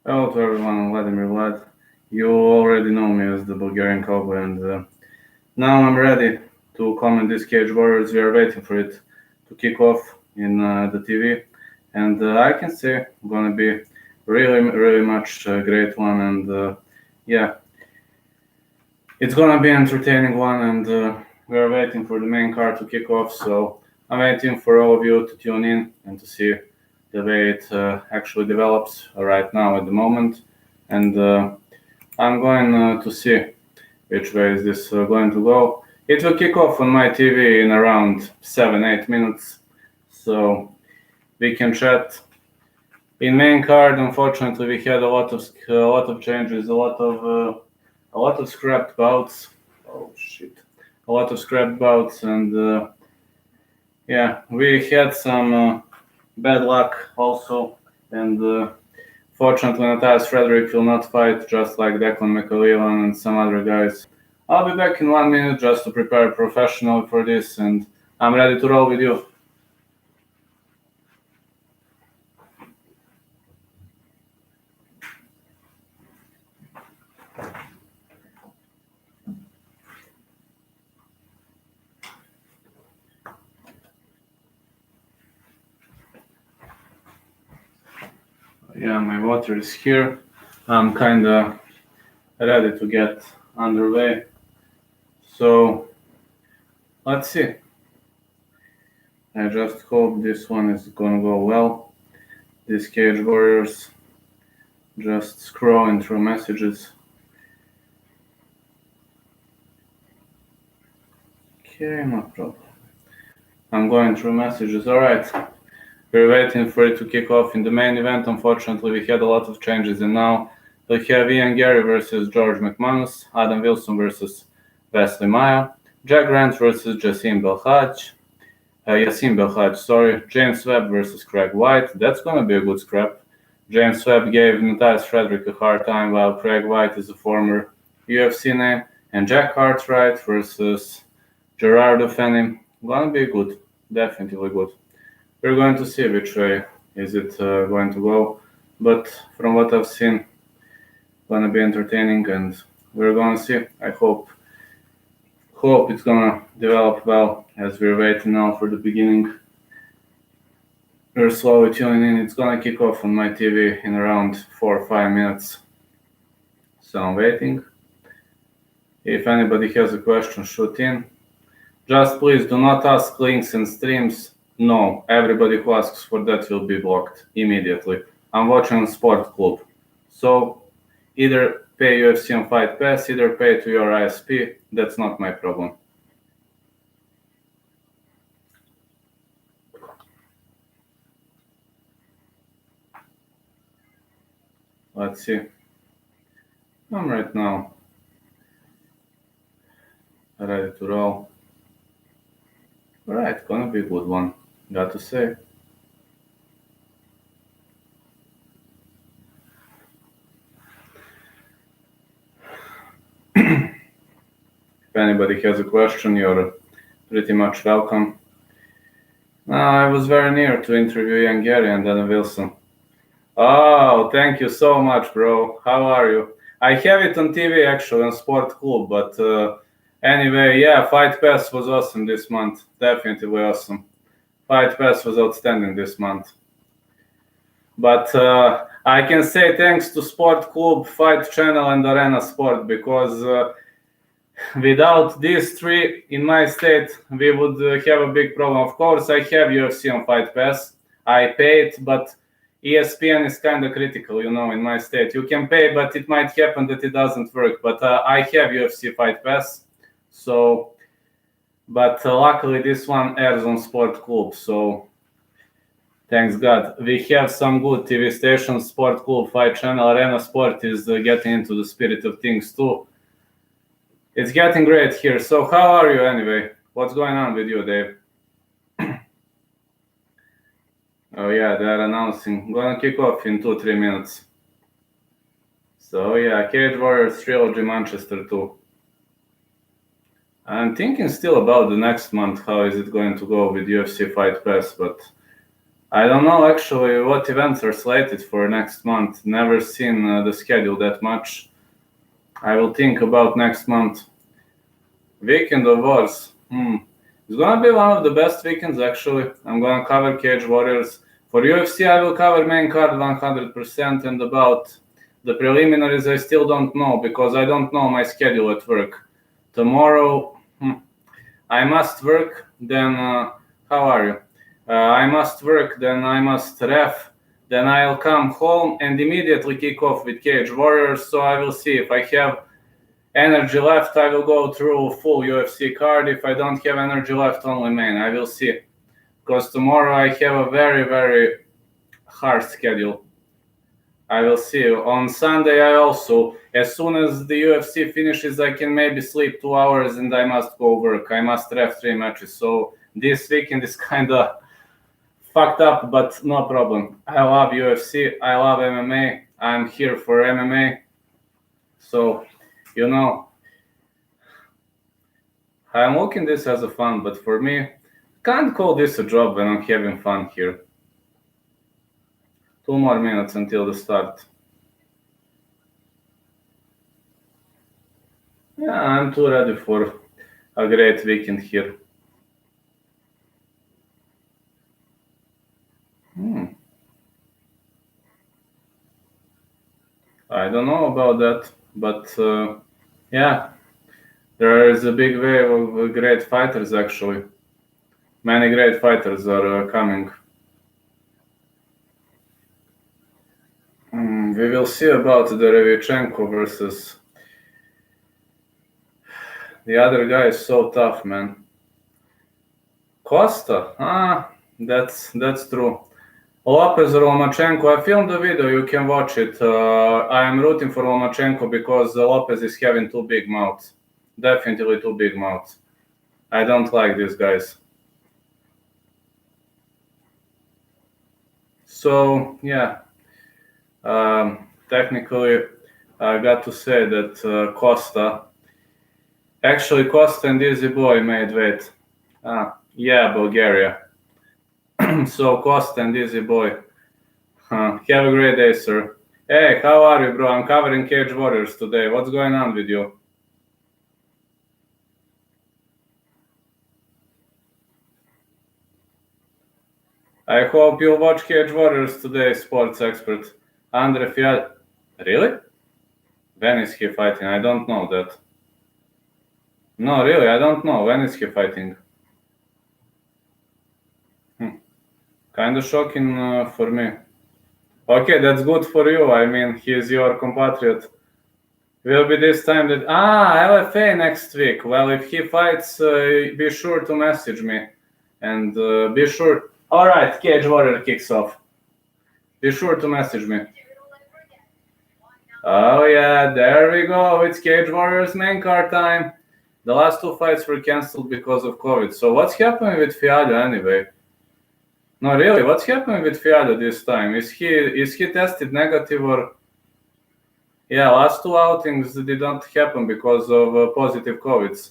Hello to everyone, I'm Vladimir Vlad. You already know me as the Bulgarian Cowboy, and now I'm ready to comment this Cage Warriors. We are waiting for it to kick off in the TV, and I can say it's gonna be really much a great one, and yeah, it's gonna be an entertaining one, and we are waiting for the main card to kick off. So I'm waiting for all of you to tune in and to see the way it actually develops right now at the moment, and I'm going to see which way is this going to go. It will kick off on my TV in around 7-8 minutes, so we can chat. In main card, unfortunately, we had a lot of changes, a lot of scrapped bouts. Oh shit! A lot of scrapped bouts, and yeah, we had some bad luck also, and fortunately Matthias Frederick will not fight, just like Declan McAlealan and some other guys. I'll be back in 1 minute just to prepare professionally for this, and I'm ready to roll with you. Yeah, my water is here. I'm kinda ready to get underway. So let's see. I just hope this one is gonna go well. These Cage Warriors, just scrolling through messages. Okay, no problem. I'm going through messages. Alright. We're waiting for it to kick off. In the main event, unfortunately, we had a lot of changes, and now we have Ian Gary versus George Mcmanus, Adam Wilson versus Wesley Maya, Jack Grant versus Yassim Belhaj, James Webb versus Craig White. That's going to be a good scrap. James Webb gave Matthias Frederick a hard time, while Craig White is a former UFC name, and Jack Cartwright versus Gerardo Fenny. Going to be good, definitely good. We're going to see which way is it going to go, but from what I've seen, gonna be entertaining, and we're gonna see. I hope it's gonna develop well as we're waiting now for the beginning. We're slowly tuning in. It's gonna kick off on my TV in around 4 or 5 minutes, so I'm waiting. If anybody has a question, shoot in. Just please do not ask links and streams. No, everybody who asks for that will be blocked immediately. I'm watching on Sport Club. So either pay UFC on Fight Pass, either pay to your ISP. That's not my problem. Let's see. I'm right now ready to roll. Alright, gonna be a good one, got to say. If anybody has a question, you're pretty much welcome. I was very near to interview Ian Gary and Adam Wilson. Oh, thank you so much, bro. How are you? I have it on TV actually on Sport Club, but anyway, yeah, Fight Pass was awesome this month. Definitely awesome. Fight Pass was outstanding this month. But I can say thanks to Sport Club, Fight Channel, and Arena Sport, because without these three in my state, we would have a big problem. Of course, I have UFC on Fight Pass. I pay it, but ESPN is kind of critical, in my state. You can pay, but it might happen that it doesn't work. But I have UFC Fight Pass, so. But luckily, this one airs on Sport Club, so thanks God. We have some good TV stations, Sport Club, Fight Channel, Arena Sport is getting into the spirit of things too. It's getting great here. So how are you anyway? What's going on with you, Dave? Oh yeah, they're announcing. Gonna kick off in 2-3 minutes. So yeah, Cage Warriors Trilogy Manchester 2. I'm thinking still about the next month, how is it going to go with UFC Fight Pass, but I don't know actually what events are slated for next month. Never seen the schedule that much. I will think about next month. Weekend of Wars. It's gonna be one of the best weekends actually. I'm gonna cover Cage Warriors. For UFC, I will cover main card 100%, and about the preliminaries, I still don't know because I don't know my schedule at work. Tomorrow, I must work, then how are you? I must work, then I must ref, then I'll come home and immediately kick off with Cage Warriors, so I will see if I have energy left, I will go through full UFC card. If I don't have energy left, only main. I will see. Because tomorrow I have a very, very hard schedule. I will see. On Sunday, I also, as soon as the UFC finishes, I can maybe sleep 2 hours and I must go work. I must ref 3 matches. So this weekend is kind of fucked up, but no problem. I love UFC. I love MMA. I'm here for MMA. So, you know, I'm looking this as a fun, but for me, can't call this a job when I'm having fun here. 2 more minutes until the start. Yeah, I'm too ready for a great weekend here. I don't know about that, but yeah, there is a big wave of great fighters actually. Many great fighters are coming. We will see about the Derevchenko versus the other guy is so tough, man. Costa, that's true. Lopez or Lomachenko, I filmed the video, you can watch it. I am rooting for Lomachenko because Lopez is having too big mouths. Definitely too big mouths. I don't like these guys. So, yeah. Technically, I got to say that Costa and Easy Boy made weight. Yeah, Bulgaria. So Costa and Easy Boy. Have a great day, sir. Hey, how are you, bro? I'm covering Cage Warriors today. What's going on with you? I hope you'll watch Cage Warriors today, sports expert. Andre Fiat. Really? When is he fighting? I don't know that. No, really, I don't know. When is he fighting? Kind of shocking for me. Okay, that's good for you. I mean, he is your compatriot. Will be this time that... LFA next week. Well, if he fights, be sure to message me. And be sure... All right, Cage Warrior kicks off. Be sure to message me. Oh, yeah, there we go. It's Cage Warriors main card time. The last 2 fights were cancelled because of COVID. So what's happening with Fialho anyway? No, really, what's happening with Fialho this time? Is he tested negative or... Yeah, last 2 outings did not happen because of positive COVIDs.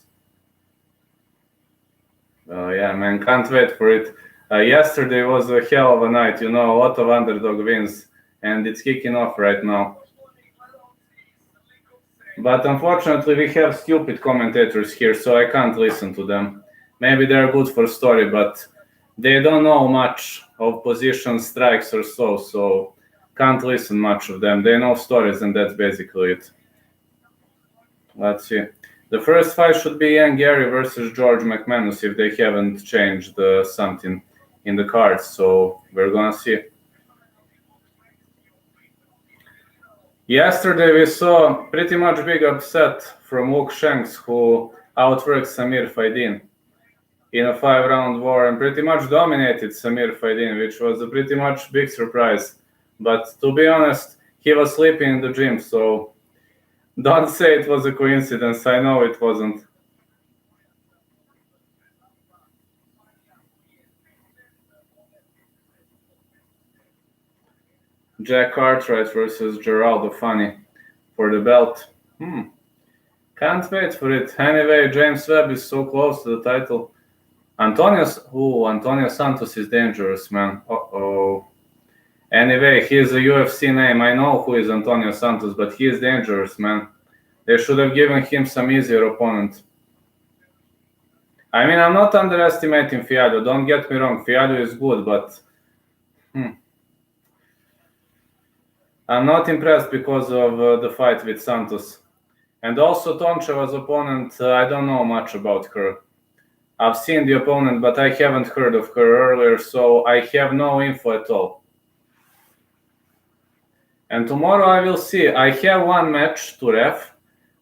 Yeah, man, can't wait for it. Yesterday was a hell of a night, a lot of underdog wins, and it's kicking off right now. But unfortunately, we have stupid commentators here, so I can't listen to them. Maybe they're good for story, but they don't know much of position strikes or so can't listen much of them. They know stories, and that's basically it. Let's see. The first fight should be Ian Gary versus George Mcmanus if they haven't changed something in the cards, so we're gonna see. Yesterday we saw pretty much big upset from Luke Shanks, who outworked Samir Faidin in a 5-round war and pretty much dominated Samir Faidin, which was a pretty much big surprise. But to be honest, he was sleeping in the gym, so don't say it was a coincidence. I know it wasn't. Jack Cartwright versus Geraldo Funny for the belt. Can't wait for it. Anyway, James Webb is so close to the title. Antonio Santos is dangerous, man. Uh-oh. Anyway, he's a UFC name. I know who is Antonio Santos, but he is dangerous, man. They should have given him some easier opponent. I mean, I'm not underestimating Fialho. Don't get me wrong. Fialho is good, but I'm not impressed because of the fight with Santos. And also Toncheva's opponent, I don't know much about her. I've seen the opponent, but I haven't heard of her earlier, so I have no info at all. And tomorrow I will see. I have one match to ref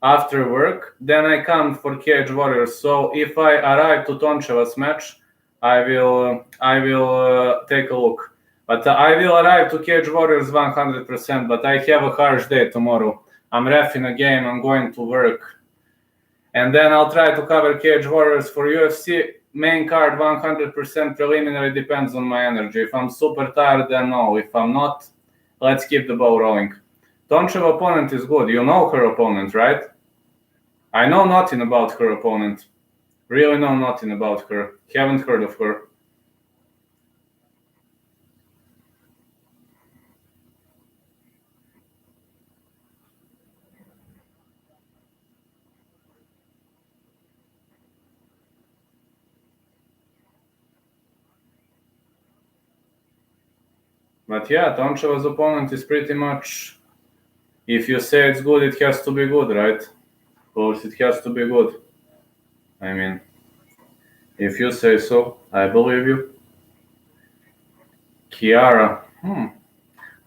after work, then I come for Cage Warriors. So if I arrive to Toncheva's match, I will take a look. But I will arrive to Cage Warriors 100%, but I have a harsh day tomorrow. I'm reffing a game, I'm going to work. And then I'll try to cover Cage Warriors for UFC. Main card 100% preliminary, depends on my energy. If I'm super tired, then no. If I'm not, let's keep the ball rolling. Tonchev opponent is good. You know her opponent, right? I know nothing about her opponent. Really know nothing about her. Haven't heard of her. But yeah, Toncheva's opponent is pretty much, if you say it's good, it has to be good, right? Of course, it has to be good. I mean, if you say so, I believe you. Kiara.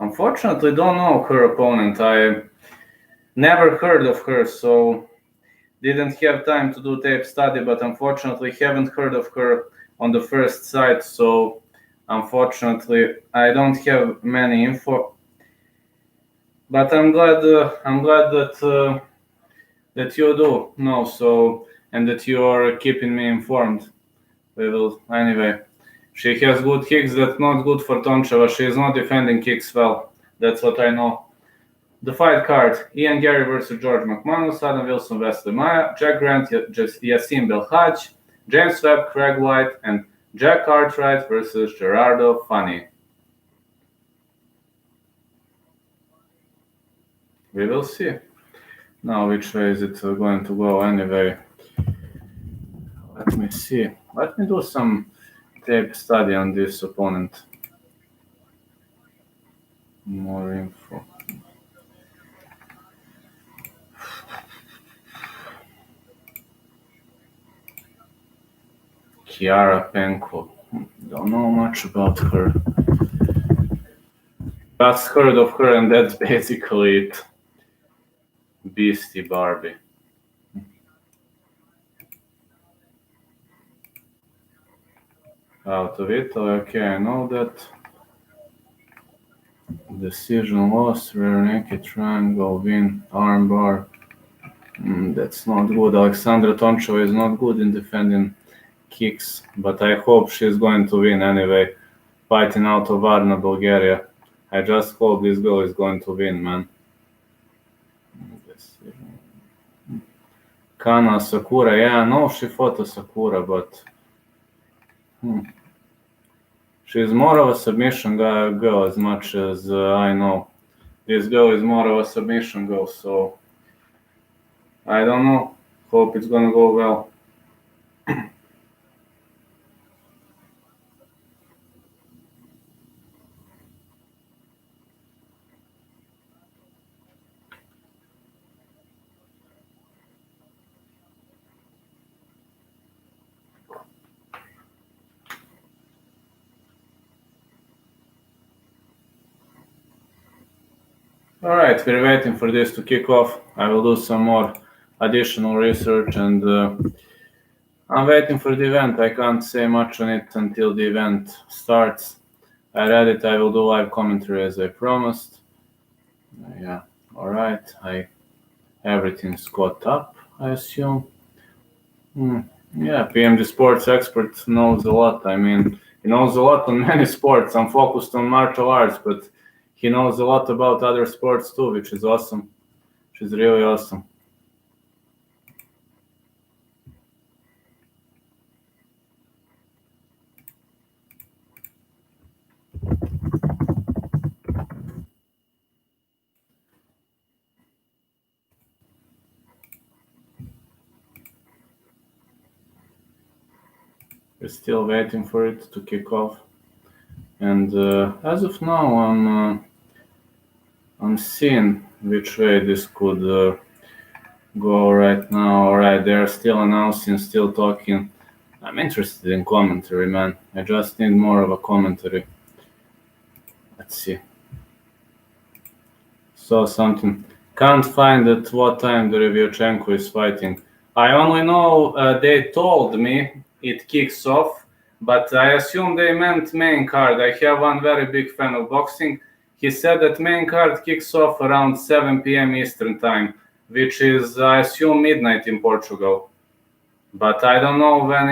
Unfortunately, don't know her opponent. I never heard of her, so didn't have time to do tape study, but unfortunately haven't heard of her on the first sight, so unfortunately I don't have many info. But I'm glad that you do know, so, and that you are keeping me informed. We will anyway. She has good kicks. That's not good for Toncheva. She is not defending kicks well. That's what I know. The fight card: Ian Gary versus George Mcmanus, Adam Wilson, Wesley Maya, Jack Grant, Yassim Belhaj, James Webb, Craig White, and Jack Cartwright versus Gerardo Funny. We will see. Now, which way is it going to go anyway? Let me see. Let me do some tape study on this opponent. More info. Kiara Penko. Don't know much about her. Just heard of her, and that's basically it. Beastie Barbie. Out of Italy, okay, I know that. Decision loss, rear naked triangle, win, armbar. That's not good. Alexandra Toncheva is not good in defending kicks, but I hope she's going to win anyway. Fighting out of Varna, Bulgaria. I just hope this girl is going to win, man. Kana Sakura, yeah, I know she fought a Sakura, but she's more of a submission girl as much as I know. This girl is more of a submission girl, so I don't know. Hope it's gonna go well. Alright, we're waiting for this to kick off. I will do some more additional research, and I'm waiting for the event. I can't say much on it until the event starts. I read it. I will do live commentary as I promised. Yeah, alright. Everything's caught up, I assume. Yeah, PMG Sports expert knows a lot. I mean, he knows a lot on many sports. I'm focused on martial arts, but he knows a lot about other sports too, which is awesome. Which is really awesome. We're still waiting for it to kick off. And as of now, I'm seeing which way this could go right now. Alright, they're still announcing, still talking. I'm interested in commentary, man. I just need more of a commentary. Let's see. Saw something. Can't find at what time the Revyachenko is fighting. I only know they told me it kicks off, but I assume they meant main card. I have one very big fan of boxing. He said that main card kicks off around 7 p.m. Eastern time, which is, I assume, midnight in Portugal. But I don't know when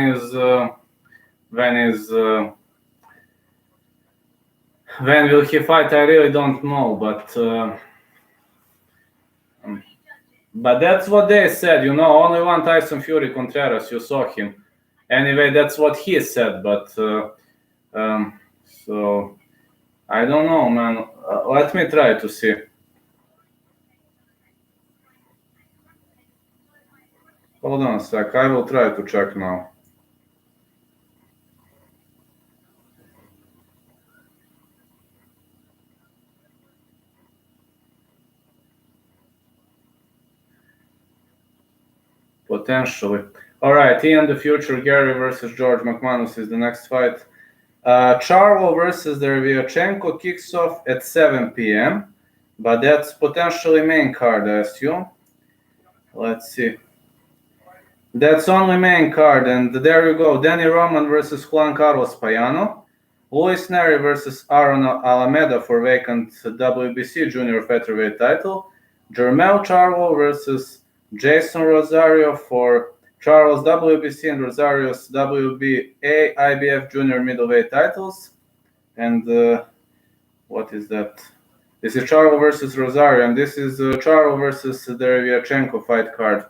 will he fight. I really don't know, but that's what they said. Only one Tyson Fury Contreras. You saw him. Anyway, that's what he said. But so I don't know, man. Let me try to see. Hold on a sec. I will try to check now. Potentially. All right, in the future, Gary versus George Mcmanus is the next fight. Charlo versus Revyachenko kicks off at 7 p.m., but that's potentially main card, I assume. Let's see. That's only main card, and there you go. Danny Roman versus Juan Carlos Payano. Luis Neri versus Aaron Alameda for vacant WBC junior featherweight title. Jermel Charlo versus Jason Rosario for Charles WBC and Rosario's WBA IBF junior middleweight titles. And what is that? This is Charlo versus Rosario, and this is Charlo versus the Revyachenko fight card.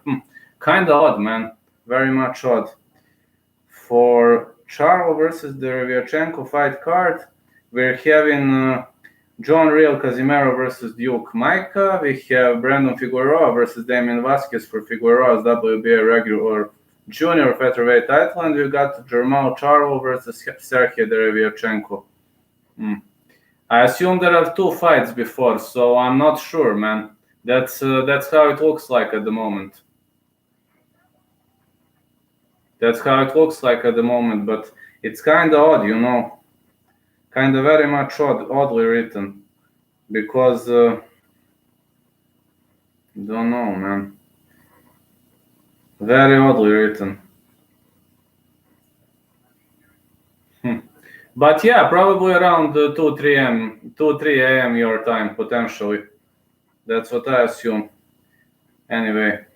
Kind of odd, man. Very much odd. For Charlo versus the Revyachenko fight card, we're having John Real Casimero versus Duke Micah. We have Brandon Figueroa versus Damien Vasquez for Figueroa's WBA regular junior featherweight title, and we got Jermel Charlo versus Sergey Revyachenko. I assume there are two fights before, so I'm not sure, man. That's how it looks like at the moment. That's how it looks like at the moment, but it's kind of odd, kind of very much oddly written, because don't know, man. Very oddly written. But yeah, probably around 2-3 a.m. your time, potentially. That's what I assume. Anyway,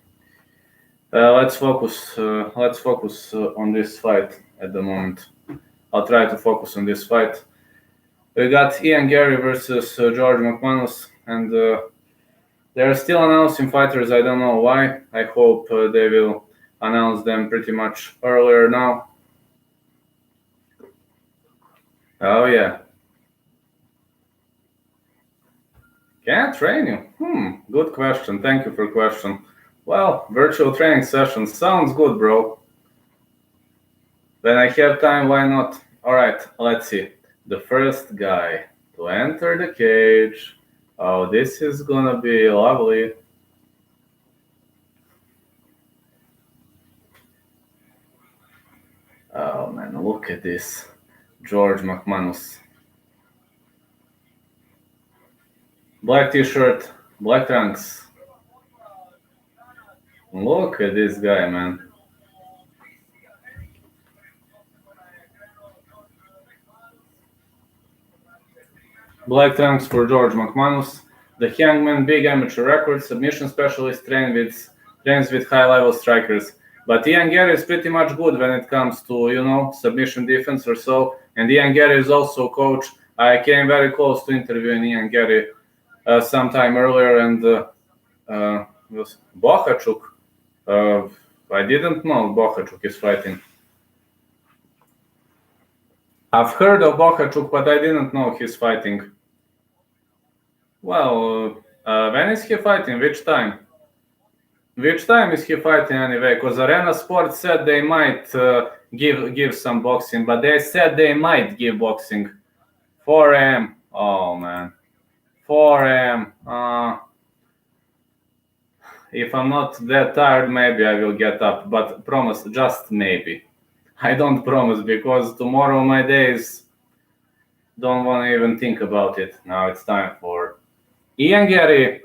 let's focus on this fight at the moment. I'll try to focus on this fight. We got Ian Gary versus George Mcmanus, and they're still announcing fighters. I don't know why. I hope they will announce them pretty much earlier now. Oh yeah. Can I train you? Good question. Thank you for the question. Well, virtual training sessions sounds good, bro. When I have time, why not? All right, let's see. The first guy to enter the cage. Oh, this is gonna be lovely. Oh man, look at this. George Mcmanus. Black t-shirt, black trunks. Look at this guy, man. Black trunks for George Mcmanus. The Hangman, big amateur record, submission specialist, trains with high-level strikers. But Ian Gary is pretty much good when it comes to, submission defense or so. And Ian Gary is also coach. I came very close to interviewing Ian Gary sometime earlier, and was Bohachuk. I didn't know Bohachuk is fighting. I've heard of Bohachuk, but I didn't know he's fighting. Well, when is he fighting? Which time? Which time is he fighting anyway? Because Arena Sports said they might give some boxing, but they said they might give boxing. 4 a.m. Oh man, 4 a.m. If I'm not that tired, maybe I will get up. But promise, just maybe. I don't promise because tomorrow my days don't want to even think about it. Now it's time for Ian Gary.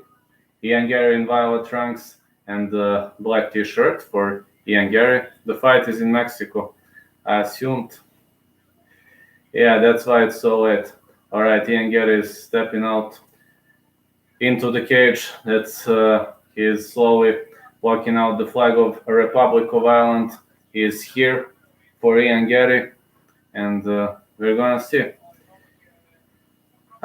Ian Gary in violet trunks and the black t-shirt for Ian Gary. The fight is in Mexico, I assumed. Yeah, that's why it's so late. All right, Ian Gary is stepping out into the cage. That's he is slowly walking out. The flag of a Republic of Ireland is here for Ian Gary, and we're gonna see.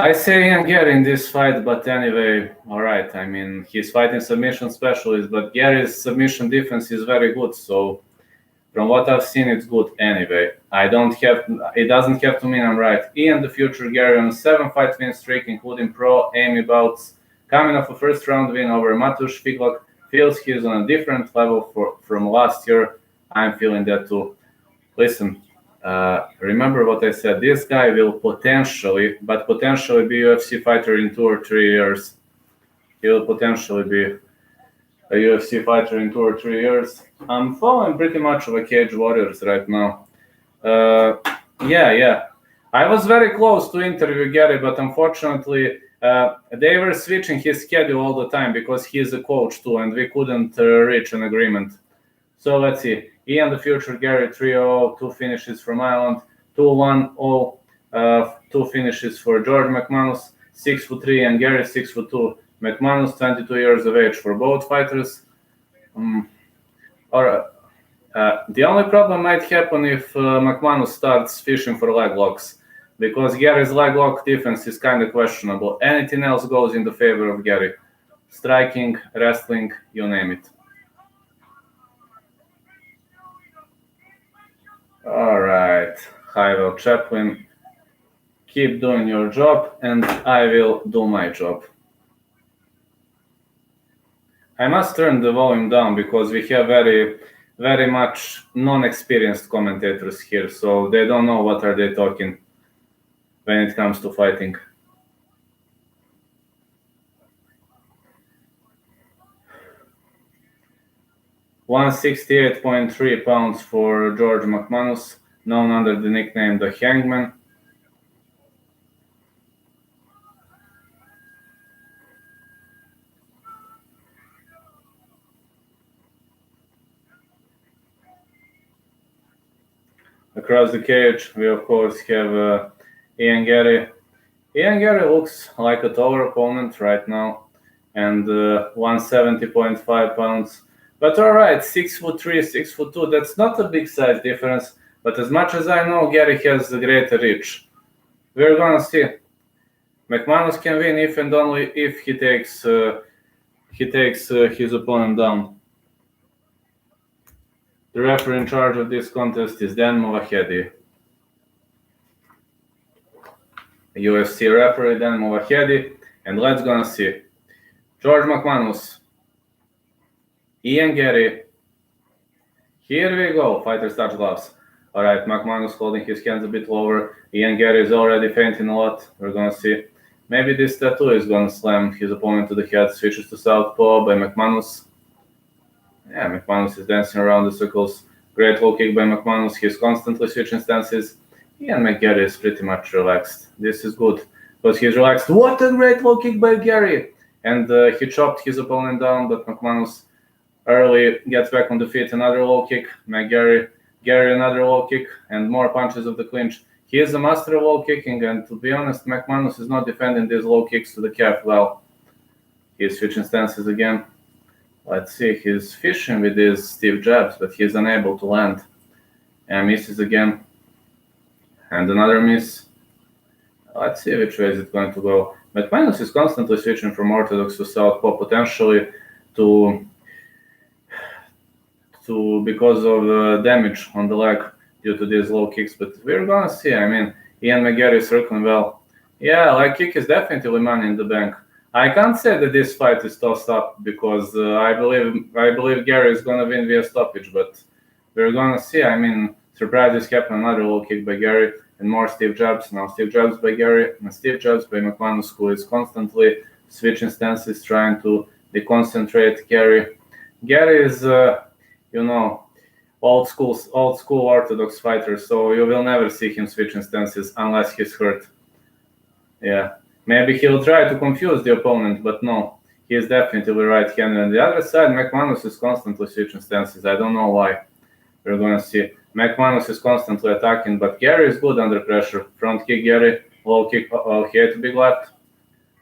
I say Ian Gary in this fight, but anyway, all right. I mean, he's fighting submission specialist, but Gary's submission defense is very good. So, from what I've seen, it's good anyway. It doesn't have to mean I'm right. Ian, the future Gary, on a 7-fight win streak, including pro Amy bouts, coming off a first-round win over Mateusz Figlak, feels he's on a different level from last year. I'm feeling that too. Listen. Remember what I said. This guy will potentially be UFC fighter in 2 or 3 years. He will potentially be a UFC fighter in 2 or 3 years. I'm following pretty much of a Cage Warriors right now. Yeah. I was very close to interview Gary, but unfortunately, they were switching his schedule all the time because he's a coach too, and we couldn't reach an agreement. So let's see. Ian the future Gary 3-0, 2 finishes from Ireland, 2-1-0, 2 finishes for George Mcmanus, 6'3", and Gary 6'2". Mcmanus 22 years of age for both fighters. The only problem might happen if Mcmanus starts fishing for leg locks, because Gary's leg lock defense is kind of questionable. Anything else goes in the favor of Gary. Striking, wrestling, you name it. All right, Untitled Chaplain, keep doing your job, and I will do my job. I must turn the volume down because we have very, very much non-experienced commentators here, so they don't know what are they talking when it comes to fighting. £168.3 pounds for George Mcmanus, known under the nickname the Hangman. Across the cage, we of course have Ian Gary. Ian Gary looks like a taller opponent right now, and 170.5 pounds. But all right, 6'3", 6'2", that's not a big size difference. But as much as I know, Gary has a greater reach. We're gonna see. Mcmanus can win if and only if he takes his opponent down. The referee in charge of this contest is Dan Movahedi. UFC referee Dan Movahedi, and let's gonna see. George Mcmanus. Ian Gary. Here we go. Fighters touch gloves. All right, Mcmanus holding his hands a bit lower. Ian Gary is already fainting a lot. We're gonna see. Maybe this tattoo is gonna slam his opponent to the head. Switches to southpaw by Mcmanus. Yeah, Mcmanus is dancing around the circles. Great low kick by Mcmanus. He's constantly switching stances. Ian Gary is pretty much relaxed. This is good because he's relaxed. What a great low kick by Gary! And he chopped his opponent down, but Mcmanus early gets back on the feet. Another low kick. Gary another low kick, and more punches of the clinch. He is a master of low kicking, and to be honest, Mcmanus is not defending these low kicks to the calf well. He's switching stances again. Let's see, he's fishing with these stiff jabs, but he's unable to land. And misses again. And another miss. Let's see which way is it going to go. Mcmanus is constantly switching from orthodox to southpaw, potentially because of damage on the leg due to these low kicks. But we're gonna see. I mean, Ian Gary is circling well. Yeah, leg kick is definitely money in the bank. I can't say that this fight is tossed up because I believe Gary is gonna win via stoppage, but we're gonna see. I mean, surprises happen. Another low kick by Gary and more Steve jabs. Now Steve jabs by Gary and Steve jabs by McManus, who is constantly switching stances, trying to deconcentrate Gary. Gary is, old school orthodox fighter, so you will never see him switching stances unless he's hurt. Yeah. Maybe he'll try to confuse the opponent, but no, he is definitely right-handed. On the other side, McManus is constantly switching stances. I don't know why. We're going to see. McManus is constantly attacking, but Gary is good under pressure. Front kick, Gary. Low kick. He had a big left.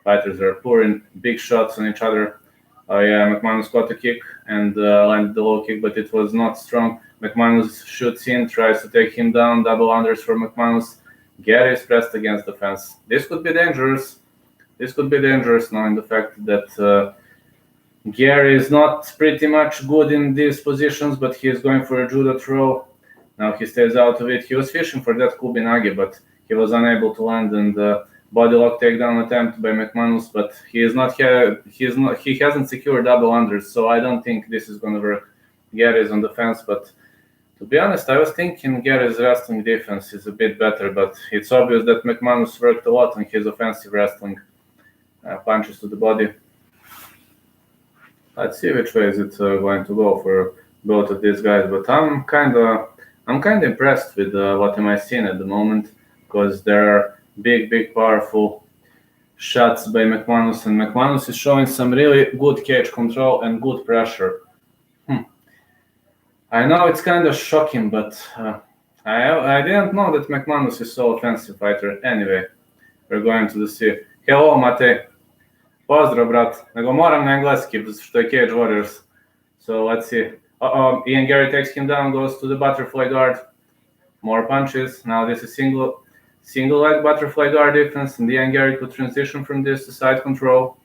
Fighters are pouring big shots on each other. McManus got a kick and landed the low kick, but it was not strong. McManus shoots in, tries to take him down. Double unders for McManus. Gary is pressed against the fence. This could be dangerous. Knowing the fact that Gary is not pretty much good in these positions, but he is going for a judo throw. Now he stays out of it. He was fishing for that kubinage, but he was unable to land, and body lock takedown attempt by McManus, but he hasn't secured double unders, so I don't think this is going to work. Gary is on the fence, but to be honest, I was thinking Gary's wrestling defense is a bit better, but it's obvious that McManus worked a lot on his offensive wrestling. Punches to the body. Let's see which way is it going to go for both of these guys, but I'm kind of impressed with what am I seeing at the moment, because there are big, powerful shots by McManus, and McManus is showing some really good cage control and good pressure. I know it's kind of shocking, but I didn't know that McManus is so offensive fighter. Anyway, we're going to see. Hello, Matej. Pozdrav, brat. Nego moram na engleski, što je Cage Warriors. So let's see. Ian Gary takes him down, goes to the butterfly guard. More punches. Now this is single leg butterfly guard defense, and Ian Gary could transition from this to side control.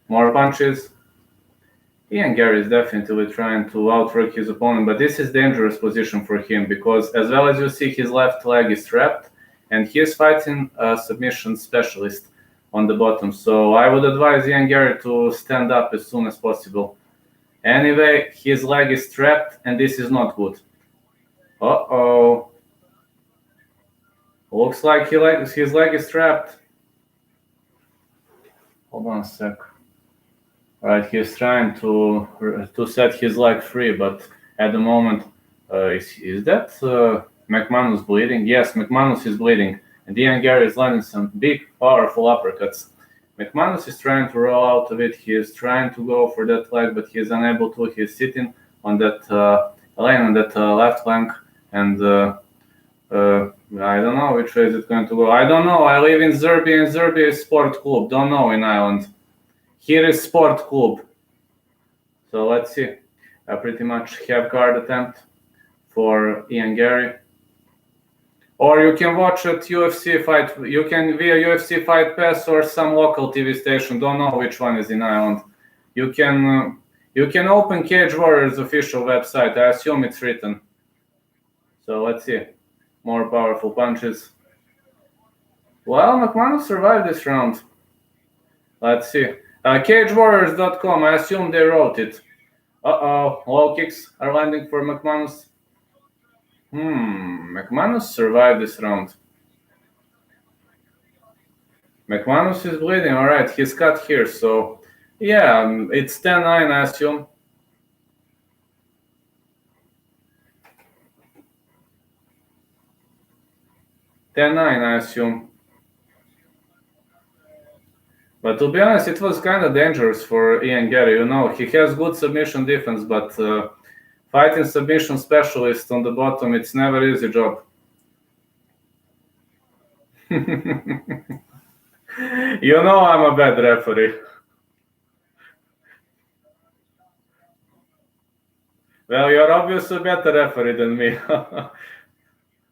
More punches. Ian Gary is definitely trying to outwork his opponent, but this is dangerous position for him because, as well as you see, his left leg is trapped, and he is fighting a submission specialist on the bottom. So I would advise Ian Gary to stand up as soon as possible. Anyway, his leg is trapped, and this is not good. Looks like his leg is trapped. Hold on a sec. Right, he's trying to set his leg free, but at the moment, is that McManus bleeding? Yes, McManus is bleeding, and Ian Gary is landing some big, powerful uppercuts. McManus is trying to roll out of it. He is trying to go for that leg, but he is unable to. He's sitting on that lane, on that left flank, and I don't know which way is it going to go. I don't know. I live in Serbia, and Serbia is sport club. Don't know in Ireland. Here is Sport Club. So let's see. I pretty much have guard attempt for Ian Gary. Or you can watch at UFC fight. You can via UFC Fight Pass or some local TV station. Don't know which one is in Ireland. You can open Cage Warriors official website. I assume it's written. So let's see. More powerful punches. Well, McManus survived this round. Let's see. CageWarriors.com, I assume they wrote it. Low kicks are landing for McManus. McManus survived this round. McManus is bleeding, alright, he's cut here, so yeah, it's 10-9, I assume. But to be honest, it was kind of dangerous for Ian Gary. You know, he has good submission defense, but fighting submission specialist on the bottom, it's never easy job. You know I'm a bad referee. Well, you're obviously a better referee than me.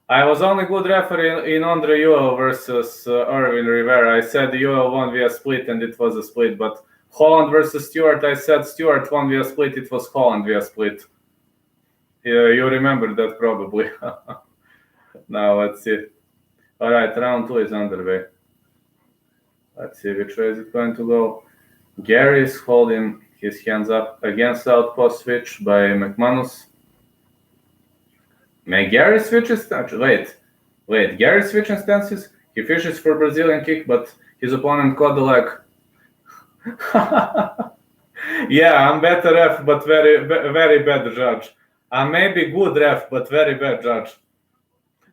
I was only good referee in Andre Ewell versus Irwin Rivera. I said Ewell won via split, and it was a split. But Holland versus Stewart, I said Stewart won via split. It was Holland via split. Yeah, you remember that probably. Now let's see. All right, round 2 is underway. Let's see which way is it going to go. Gary is holding his hands up against southpaw switch by Mcmanus. May Gary switches stance? Wait, Gary switching stances? He fishes for Brazilian kick, but his opponent caught the leg. Yeah, I'm better ref, but very bad judge. I may be good ref, but very bad judge.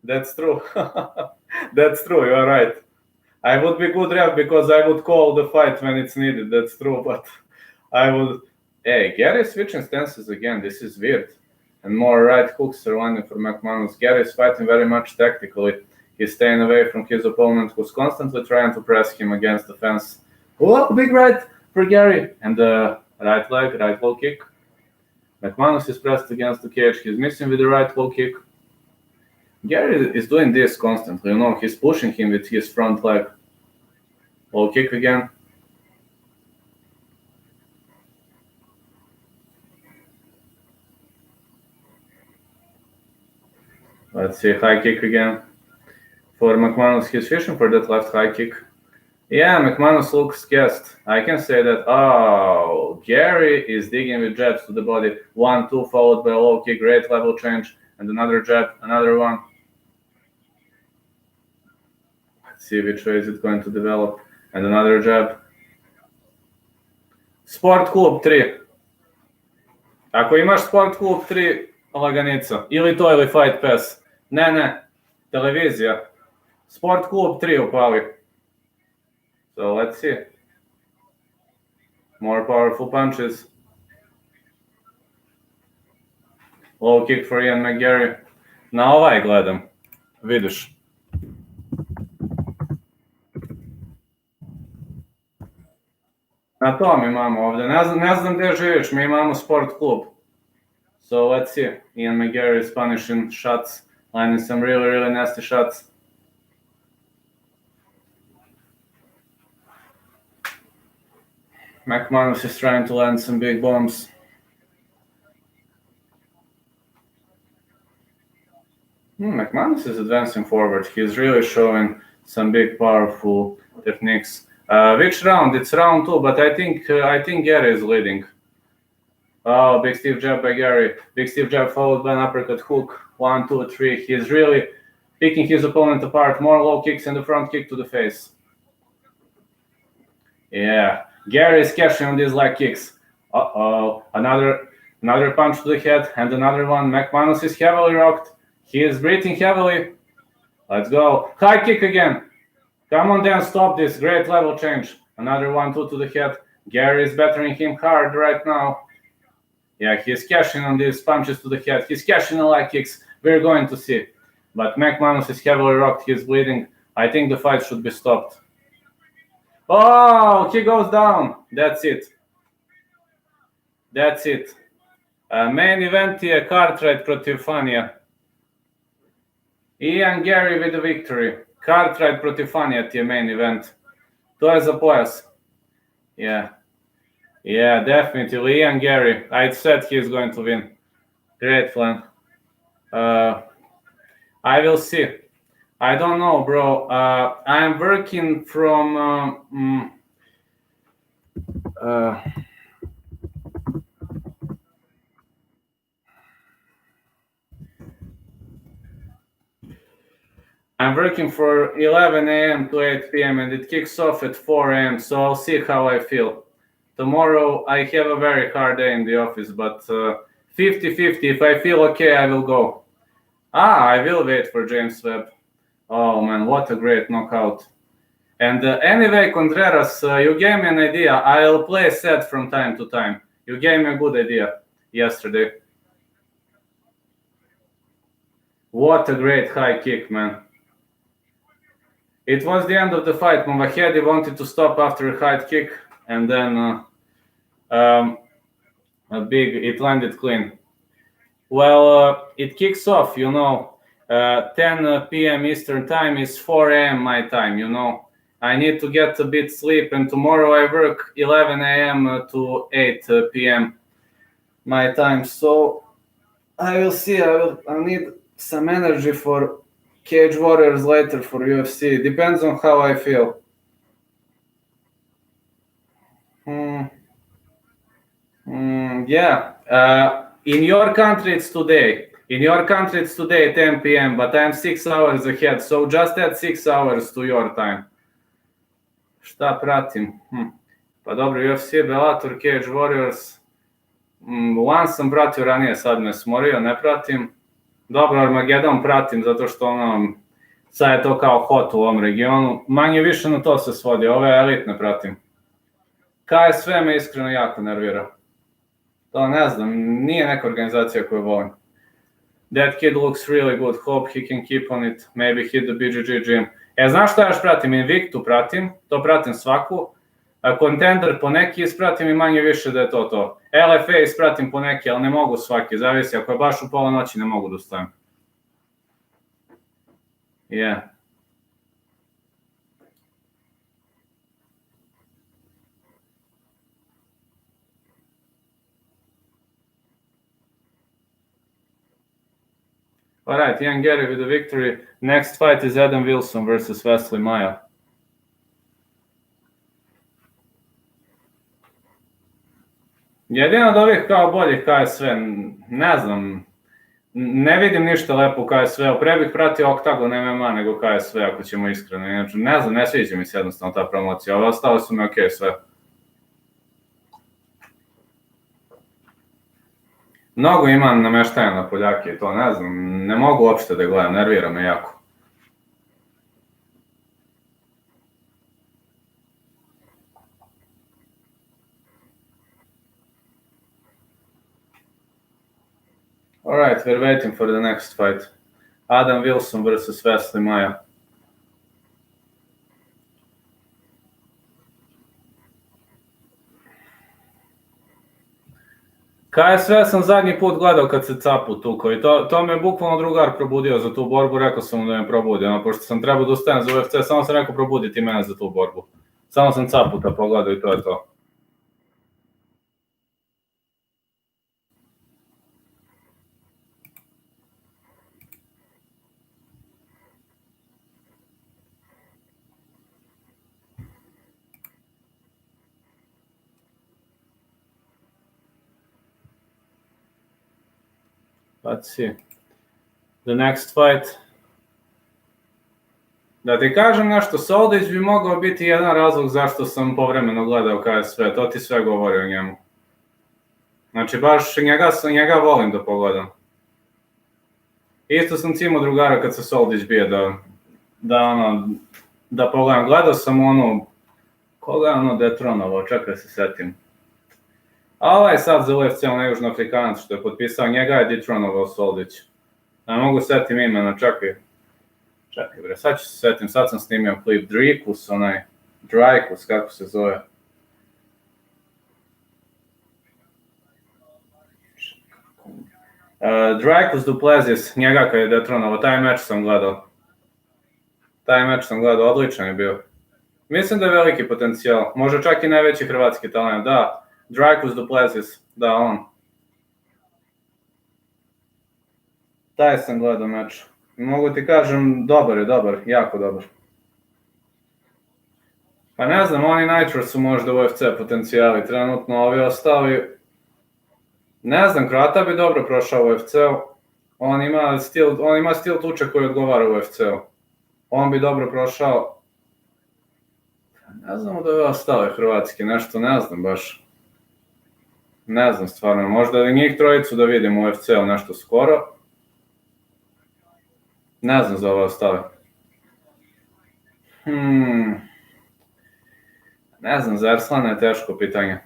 That's true. That's true, you are right. I would be good ref because I would call the fight when it's needed. That's true, but I would. Hey, Gary switching stances again. This is weird. And more right hooks are landing for Mcmanus. Gary is fighting very much tactically. He's staying away from his opponent, who's constantly trying to press him against the fence. Oh, big right for Gary. And right leg, right low kick. Mcmanus is pressed against the cage. He's missing with the right low kick. Gary is doing this constantly. He's pushing him with his front leg. Low kick again. Let's see, high kick again. For Mcmanus, he's fishing for that left high kick. Yeah, Mcmanus looks gassed. I can say that. Oh, Gary is digging with jabs to the body. 1-2 followed by a low kick. Great level change. And another jab, another one. Let's see which way is it going to develop. And another jab. Sport Klub 3. Ako imaš Sport Klub 3, laganica. Ili to, ili Fight Pass. Ne. Televizija. Sport Klub 3 upali. So let's see. More powerful punches. Low kick for Ian McGarry. Na ovaj gledam. Vidiš. Na tom imamo ovdje. Ne znam gdje živiš, mi imamo Sport Klub. So let's see. Ian McGarry is punishing shots, landing some really nasty shots. Mcmanus is trying to land some big bombs. Mcmanus is advancing forward. He's really showing some big, powerful techniques. Which round? It's round 2, but I think Gary is leading. Oh, big stiff jab by Gary. Big stiff jab followed by an uppercut hook. 1, 2, 3. He's really picking his opponent apart. More low kicks and the front kick to the face. Yeah, Gary is cashing on these leg kicks. Uh-oh, another punch to the head and another one. Mcmanus is heavily rocked. He is breathing heavily. Let's go. High kick again. Come on, Dan, stop this. Great level change. Another 1-2 to the head. Gary is battering him hard right now. Yeah, he's cashing on these punches to the head. He's cashing on leg kicks. We're going to see. But Mcmanus is heavily rocked. He's bleeding. I think the fight should be stopped. Oh, he goes down. That's it. Main event je Cartwright protiv Fanija. Ian Gary with the victory. Cartwright protiv Fanija ti je main event. To je za pojas. Yeah, definitely. Ian Gary. I said he's going to win. Great plan. I will see. I don't know, bro. I'm working from... I'm working for 11 a.m. to 8 p.m. and it kicks off at 4 a.m. So I'll see how I feel. Tomorrow I have a very hard day in the office, but 50-50. If I feel okay, I will go. I will wait for James Webb. Oh man, what a great knockout. And anyway, Contreras, you gave me an idea. I'll play set from time to time. You gave me a good idea yesterday. What a great high kick, man. It was the end of the fight. Mavahedi wanted to stop after a high kick, and then it landed clean. Well, it kicks off, 10 p.m. Eastern time is 4 a.m. my time, I need to get a bit sleep, and tomorrow I work 11 a.m. to 8 p.m. my time. So I will see. I'll need some energy for Cage Warriors later for UFC. Depends on how I feel. Yeah. In your country it's today. In your country it's today 10 p.m., but I'm 6 hours ahead, so just add 6 hours to your time. Šta pratim? Pa dobro, UFC, Bellator, Cage Warriors. One sam pratio ranije, sad me smorio, ne pratim. Dobro, Armageddon pratim, zato što sad je to kao hot u ovom regionu. Manje više na to se svodi, ove elitne pratim. KSV me iskreno jako nervira. To ne znam, nije neka organizacija koju volim. That kid looks really good, hope he can keep on it, maybe hit the BJJ gym. Znaš šta još pratim? Invictu pratim, to pratim svaku. Contender po neki ispratim i manje više da je to. LFA ispratim po neki, ali ne mogu svaki, zavisi, ako je baš u pola noći ne mogu da ustajem. Yeah. Alright, Ian Gary with the victory. Next fight is Adam Wilson versus Wesley Maia. Jedino od ovih kao boljih KSV, ne znam, ne vidim ništa lepo u KSV-u, pre bih pratio Octagon MMA nego KSV, ako ćemo iskreno, inače, ne znam, ne sviđa mi se jednostavno ta promocija, ove ostale su mi okej sve. Mnogo imam nameštanja na Poljake i to, ne znam, ne mogu uopšte da gledam, nervira me jako. Alright, we're waiting for the next fight. Adam Wilson versus Wesley Maia. KSV sam zadnji put gledao kad se Capu tuko i to me je bukvalno drugar probudio za tu borbu, rekao sam mu da me probudi, pošto sam trebao da ustanem za UFC, samo sam rekao probudi ti mene za tu borbu. Samo sam Caputa pogledao i to je to. Let's see. The next fight. Da ti kažem nešto, Soldić bi mogao biti jedan razlog zašto sam povremeno gledao KSV, to ti sve govori o njemu. Znači, baš njega volim da pogledam. Isto sam cimo drugara kad se Soldić bije da pogledam. Gledao sam koga je detronovao, čekaj se setim. A ovaj sad za UFC, južnoafrikanac što je potpisao, njega je detronovao Soldić. Ne mogu setim imena, čekaj bre, sad ću se setim, sad sam snimio klip Dreykus, kako se zove. Dreykus Duplessis, njega kad je detronovao, taj meč sam gledao, odličan je bio. Mislim da je veliki potencijal, može čak i najveći hrvatski talent, da. Dreykus Duplessis, da, on. Taj sam gledao meč. Mogu ti kažem, dobar je, jako dobar. Pa ne znam, oni Nitro su možda UFC potencijali, trenutno ovi ostali... Ne znam, Kroata bi dobro prošao u UFC-u. On ima stil tuče koji odgovara u UFC-u. On bi dobro prošao... Ne znam da je ostale hrvatski, nešto ne znam baš. Ne znam stvarno, možda da njih trojicu da vidim u UFC-u nešto skoro. Ne znam za ove ostale. Ne znam, za Erslana je teško pitanje.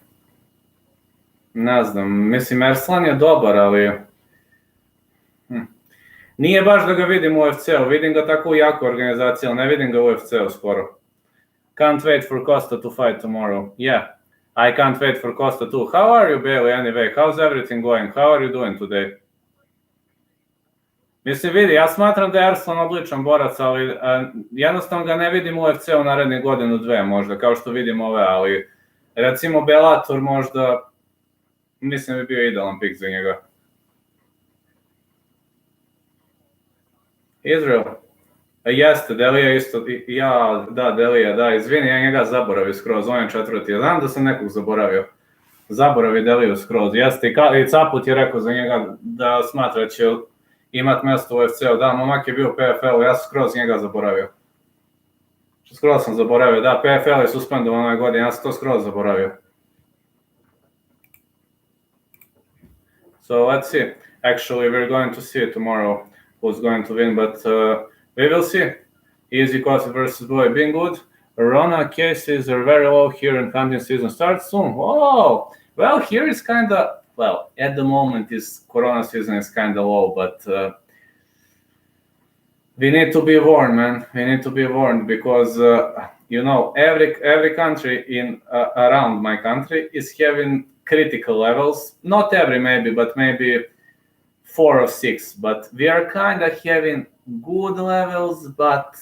Ne znam, mislim Erslan je dobar, ali... Nije baš da ga vidim u UFC-u, vidim ga tako u jaku organizaciju, ali ne vidim ga u UFC-u skoro. Can't wait for Costa to fight tomorrow. Yeah, I can't wait for Costa too. How are you, Bailey, anyway? How's everything going? How are you doing today? Mislim, vidi, ja smatram da je Erslan odličan borac, ali jednostavno ga ne vidim u UFC-u narednih godinu, dve možda, kao što vidim ove, ali recimo Bellator možda, mislim bi bio idealan pik za njega. Izrael. Jeste, Delija isto, Delija, izvini, ja njega zaboravio skroz, on je četvrti, ja znam da sam nekog zaboravio. Zaboravi Deliju skroz. Jeste, i Caput je rekao za njega da smatra će imat mjesto u UFC-u. Da, momak je bio u PFL-u, ja sam skroz njega zaboravio. Skroz sam zaboravio, da, PFL je suspendovan ove godine, ja sam to skroz zaboravio. So let's see. Actually, we're going to see tomorrow who's going to win, but we will see. Easy Coffee versus Boy being good. Corona cases are very low here and hunting season starts soon. Whoa! Well, here is kind of, well, at the moment, Corona season is kind of low, but we need to be warned, man. We need to be warned because, every country in around my country is having critical levels. Not every maybe, but maybe 4 or 6. But we are kind of having good levels, but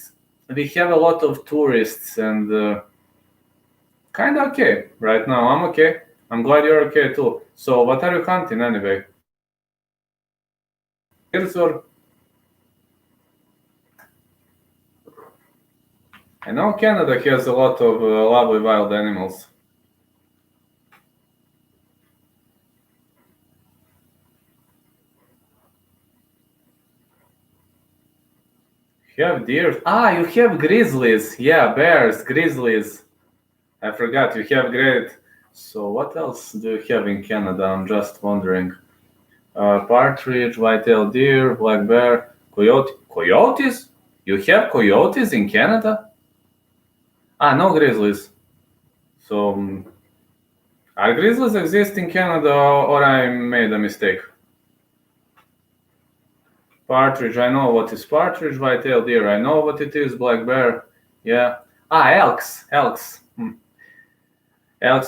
we have a lot of tourists and kind of okay right now. I'm okay. I'm glad you're okay too. So what are you hunting anyway? I know Canada has a lot of lovely wild animals. You have deer? You have grizzlies. Yeah, bears, grizzlies. I forgot, you have great. So what else do you have in Canada? I'm just wondering. Partridge, white-tailed deer, black bear, coyote. Coyotes? You have coyotes in Canada? No grizzlies. So, are grizzlies exist in Canada or I made a mistake? Partridge, I know what is partridge. White-tailed deer, I know what it is. Black bear, yeah. Elks. Elks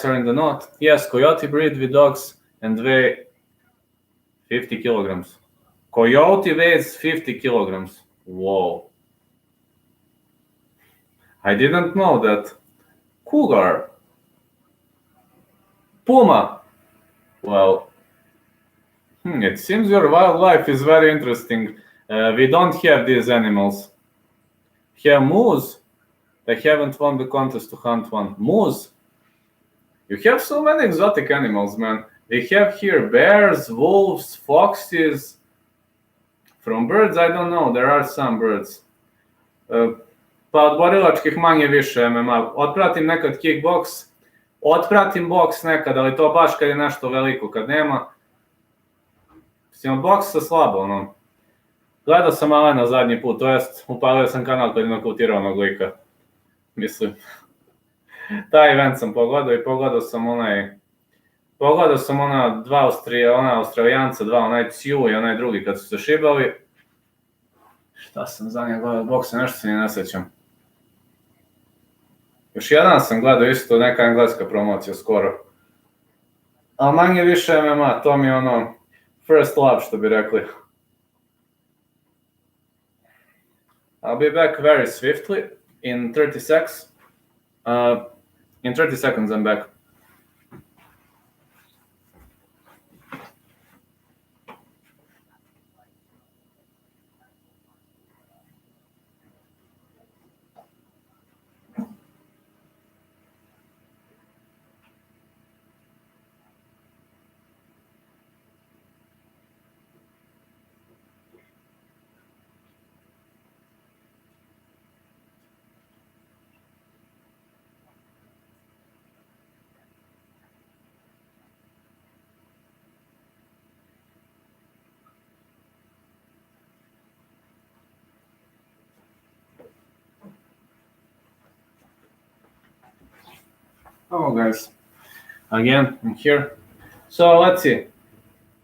are in the north. Yes, coyote breed with dogs and weigh 50 kilograms. Coyote weighs 50 kilograms. Whoa. I didn't know that. Cougar. Puma. Well, it seems your wildlife is very interesting. We don't have these animals. Have moose. I haven't won the contest to hunt one. Moose. You have so many exotic animals, man. We have here bears, wolves, foxes. From birds, I don't know. There are some birds. Pa od borilačkih manje više MMA. Otpratim nekad kickbox. Otpratim boks nekad, ali to baš kad je nešto veliko. Kad nema, od boksa slabo, ono. Gledao sam Alena zadnji put, to jest upalio sam kanal kad je nokautirao onog lika. Mislim. Taj event sam pogledao i pogledao sam ona Australijanca, onaj Ciu i onaj drugi kad su se šibali. Šta sam za njega gledao boksa, nešto se ne sjećam. Još jedan sam gledao isto, neka engleska promocija skoro. Ali manje više MMA, to mi je ono first love što bi rekli. I'll be back very swiftly in 30 seconds. In 30 seconds I'm back. Hello guys, again I'm here. So let's see.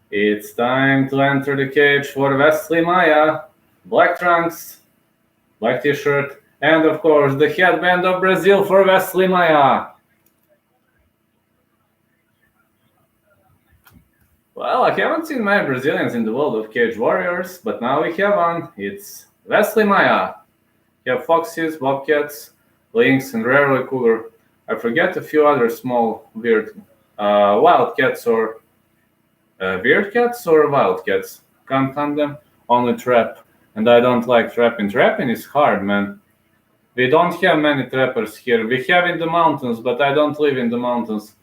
It's time to enter the cage for Wesley Maya. Black trunks, black t-shirt, and of course the headband of Brazil for Wesley Maya. Well, I haven't seen many Brazilians in the world of Cage Warriors, but now we have one. It's Wesley Maya. You have foxes, bobcats, lynx, and rarely cougar. I forget a few other small weird wildcats or weird cats or wildcats. Can't hunt them, only trap. And I don't like trapping. Trapping is hard, man. We don't have many trappers here. We have in the mountains, but I don't live in the mountains.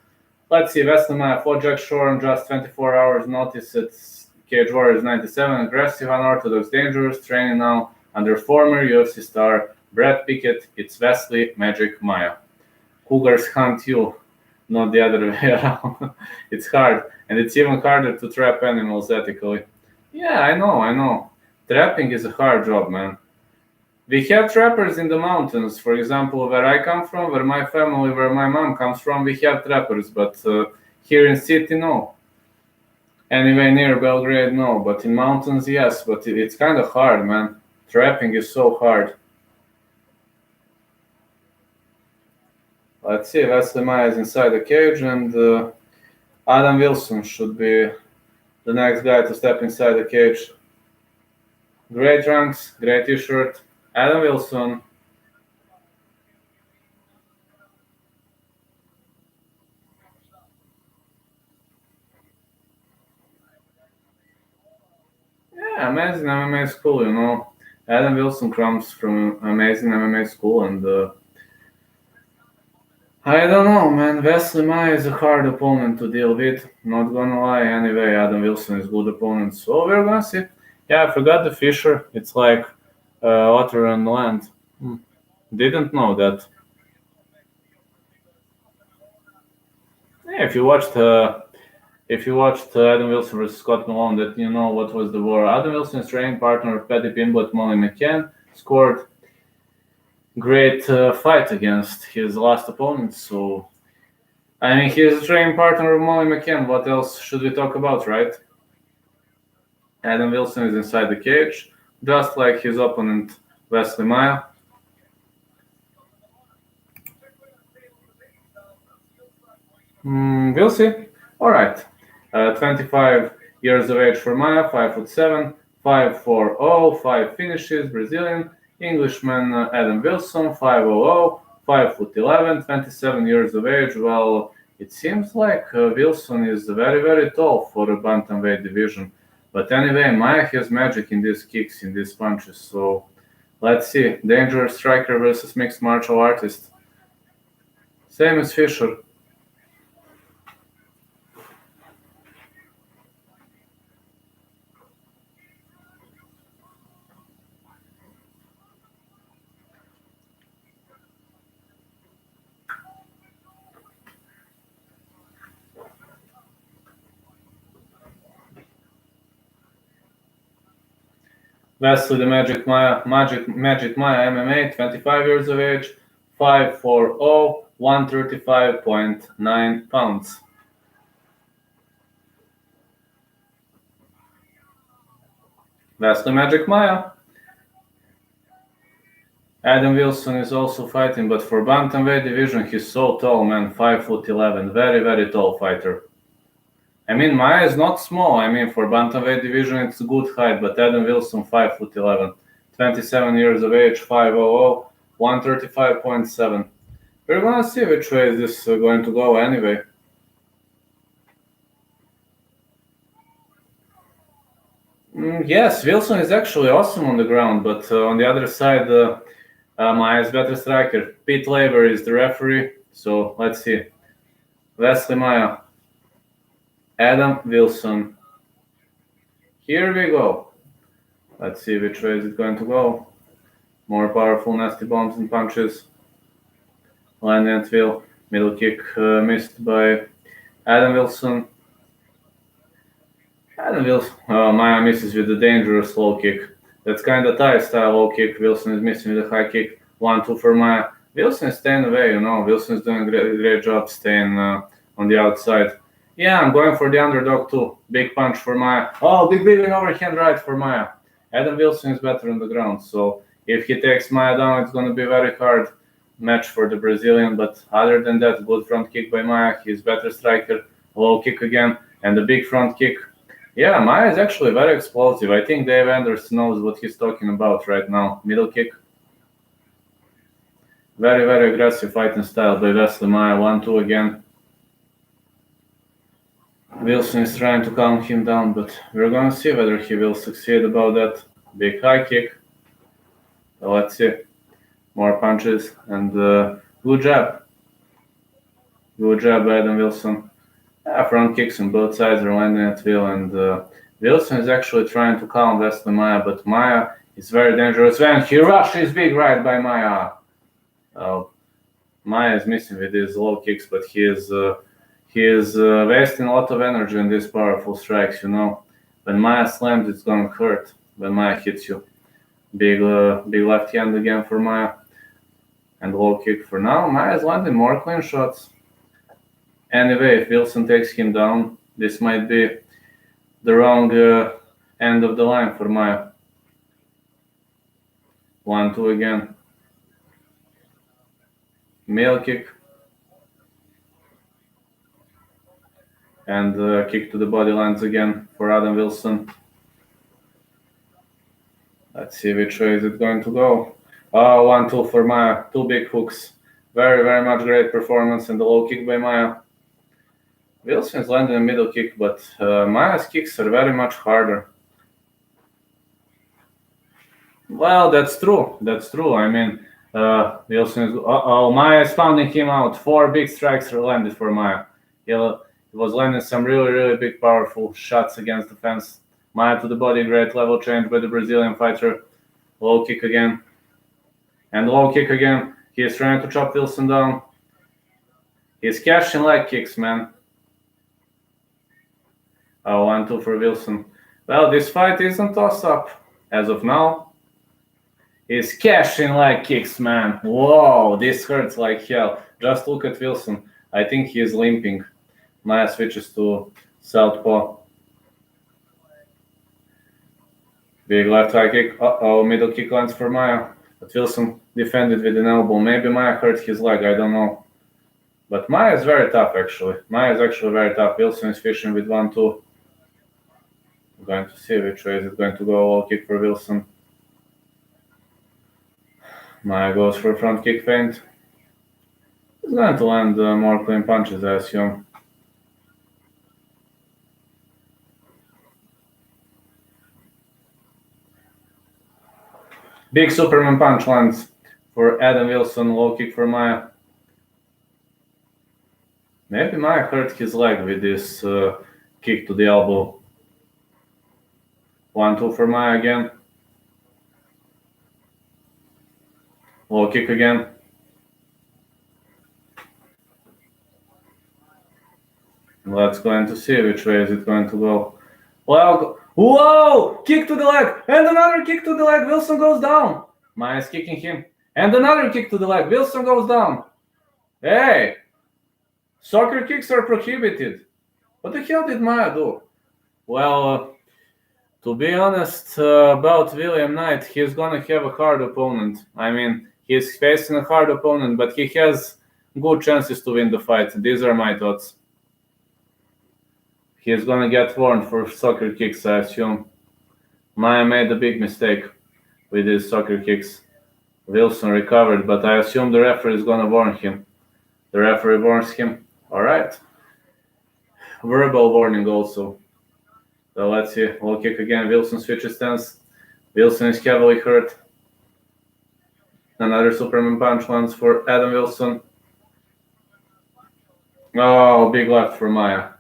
Let's see, Wesley Maya, 4 Jack Shore in just 24 hours notice. It's Cage Warriors 97, aggressive, unorthodox, dangerous, training now under former UFC star Brad Pickett. It's Wesley Magic Maya. Cougars hunt you, not the other way around. It's hard, and it's even harder to trap animals ethically. Yeah, I know. Trapping is a hard job, man. We have trappers in the mountains. For example, where I come from, where my family, where my mom comes from, we have trappers. But here in city, no. Anyway, near Belgrade, no. But in mountains, yes. But it's kind of hard, man. Trapping is so hard. Let's see. Wesley Maya is inside the cage, and Adam Wilson should be the next guy to step inside the cage. Great trunks, great t-shirt. Adam Wilson. Yeah, amazing MMA school, you know. Adam Wilson comes from amazing MMA school, and I don't know, man. Wesley Maya is a hard opponent to deal with. Not gonna lie. Anyway, Adam Wilson is a good opponent, so we're gonna see. Yeah, I forgot the Fisher. It's like otter on land. Didn't know that. Yeah, if you watched Adam Wilson versus Scott Malone, that you know what was the war. Adam Wilson's training partner of Paddy Pimblett, Molly McCann, scored great fight against his last opponent. So I mean, he's a training partner of Molly McCann. What else should we talk about, right? Adam Wilson is inside the cage, just like his opponent Wesley Maya. We'll see. All right. 25 years of age for Maya, 5'7", 5'4", 5 finishes, Brazilian. Englishman Adam Wilson, 5'00", 5'11", 27 years of age. Well, it seems like Wilson is very, very tall for a bantamweight division. But anyway, Maya has magic in these kicks, in these punches. So let's see. Dangerous striker versus mixed martial artist. Same as Fisher. Wesley the Magic Maya MMA, 25 years of age, 5'4", 135.9 pounds. Wesley Magic Maya. Adam Wilson is also fighting, but for bantamweight division, he's so tall, man, 5'11", very, very tall fighter. I mean, Maya is not small. I mean, for bantamweight division, it's a good height, but Adam Wilson, 5'11", 27 years of age, 5'00", 135.7. We're gonna see which way is this going to go anyway. Yes, Wilson is actually awesome on the ground, but on the other side, Maya's better striker. Pete Laver is the referee, so let's see. Wesley Maya, Adam Wilson. Here we go. Let's see which way is it going to go. More powerful, nasty bombs and punches. Landing at will. Middle kick missed by Adam Wilson. Adam Wilson. Maya misses with a dangerous low kick. That's kind of Thai style low kick. Wilson is missing with a high kick. 1-2 for Maya. Wilson is staying away, you know. Wilson is doing a great job staying on the outside. Yeah, I'm going for the underdog too. Big punch for Maya. Oh, big overhand right for Maya. Adam Wilson is better on the ground, so if he takes Maya down, it's going to be a very hard match for the Brazilian. But other than that, good front kick by Maya. He's better striker. Low kick again, and the big front kick. Yeah, Maya is actually very explosive. I think Dave Anderson knows what he's talking about right now. Middle kick. Very, very aggressive fighting style by Wesley Maya. 1-2 again. Wilson is trying to calm him down, but we're gonna see whether he will succeed about that. Big high kick. Let's see. More punches and good jab. Good jab by Adam Wilson. Front kicks on both sides are landing at will, and Wilson is actually trying to calm Wesley Maya, but Maya is very dangerous when he rushes big right by Maya. Maya is missing with his low kicks, but he is wasting a lot of energy in these powerful strikes. When Maya slams, it's gonna hurt. When Maya hits you, big left hand again for Maya, and low kick for now. Maya is landing more clean shots. Anyway, if Wilson takes him down, this might be the wrong end of the line for Maya. 1-2 again. Middle kick. And kick to the body lands again for Adam Wilson. Let's see which way is it going to go. 1-2 for Maya. 2 big hooks. Very, very much great performance and the low kick by Maya. Wilson is landing a middle kick, but Maya's kicks are very much harder. Well, that's true. I mean, Wilson is... Maya is pounding him out. 4 big strikes are landed for Maya. He was landing some really, really big, powerful shots against the fence. Maya to the body, great level change by the Brazilian fighter. Low kick again. And low kick again. He is trying to chop Wilson down. He's cashing leg kicks, man. 1-2 for Wilson. Well, this fight isn't toss-up as of now. He's cashing leg kicks, man. Whoa, this hurts like hell. Just look at Wilson. I think he is limping. Maya switches to southpaw. Big left high kick. Middle kick lands for Maya. But Wilson defended with an elbow. Maybe Maya hurt his leg, I don't know. But Maya is very tough, actually. Maya is actually very tough. Wilson is fishing with 1-2. I'm going to see which way is it going to go. Low kick for Wilson. Maya goes for a front kick feint. He's going to land more clean punches, I assume. Big Superman punch lands for Adam Wilson. Low kick for Maya. Maybe Maya hurt his leg with this kick to the elbow. 1-2 for Maya again. Low kick again. Let's go to see which way is it going to go. Well, whoa! Kick to the leg! And another kick to the leg. Wilson goes down. Maya is kicking him. And another kick to the leg. Wilson goes down. Hey! Soccer kicks are prohibited. What the hell did Maya do? Well, to be honest about William Knight, he's gonna have a hard opponent. I mean, he's facing a hard opponent, but he has good chances to win the fight. These are my thoughts. He's gonna get warned for soccer kicks, I assume. Maya made a big mistake with his soccer kicks. Wilson recovered, but I assume the referee is gonna warn him. The referee warns him. All right. Verbal warning also. So let's see. Low kick again. Wilson switches stance. Wilson is heavily hurt. Another Superman punch lands for Adam Wilson. Oh, big left for Maya.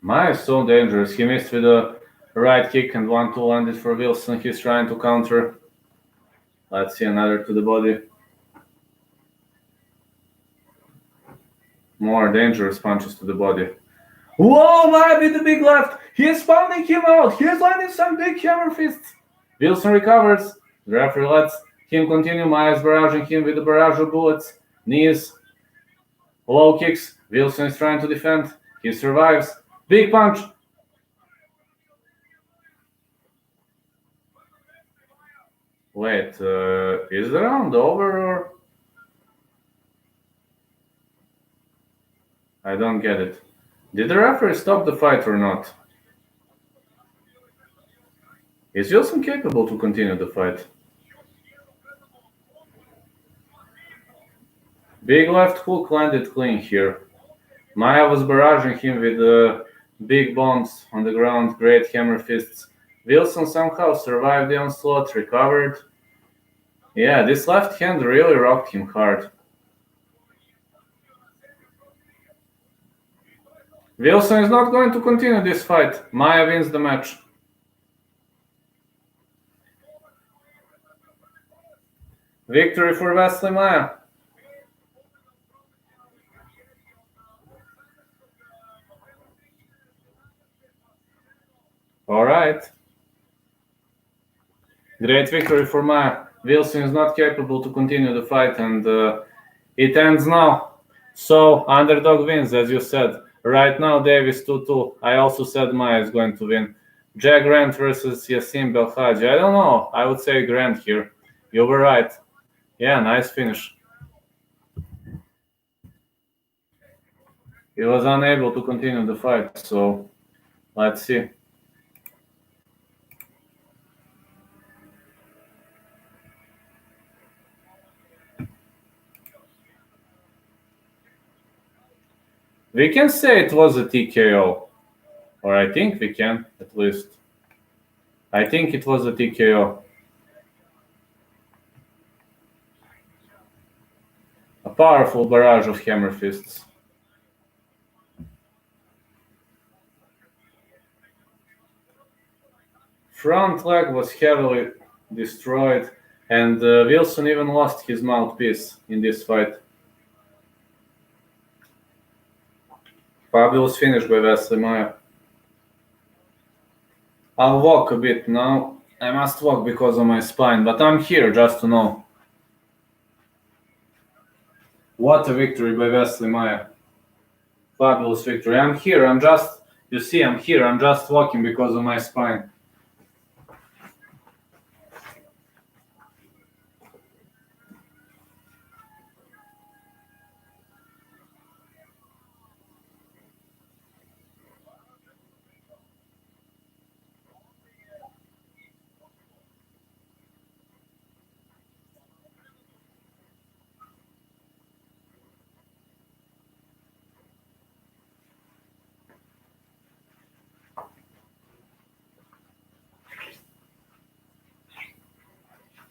Maya is so dangerous. He missed with a right kick and 1-2 landed for Wilson. He's trying to counter. Let's see, another to the body. More dangerous punches to the body. Whoa, Maya with the big left. He is pounding him out. He is landing some big hammer fists. Wilson recovers. The referee lets him continue. Maya is barraging him with a barrage of bullets. Knees. Low kicks. Wilson is trying to defend. He survives. Big punch. Wait, is the round over or? I don't get it. Did the referee stop the fight or not? Is Wilson capable to continue the fight? Big left hook landed clean here. Maya was barraging him with big bombs on the ground, great hammer fists. Wilson somehow survived the onslaught, recovered. Yeah, this left hand really rocked him hard. Wilson is not going to continue this fight. Maia wins the match. Victory for Wesley Maia. All right. Great victory for Maia. Wilson is not capable to continue the fight, and it ends now. So, underdog wins, as you said. Right now, Davis 2-2. I also said Maia is going to win. Jack Grant versus Yassim Belhaji. I don't know. I would say Grant here. You were right. Yeah, nice finish. He was unable to continue the fight, so let's see. We can say it was a TKO, or I think we can, at least. I think it was a TKO. A powerful barrage of hammer fists. Front leg was heavily destroyed, and Wilson even lost his mouthpiece in this fight. Fabulous finish by Wesley Maia. I'll walk a bit now. I must walk because of my spine, but I'm here just to know. What a victory by Wesley Maia. Fabulous victory. I'm here. I'm here. I'm just walking because of my spine.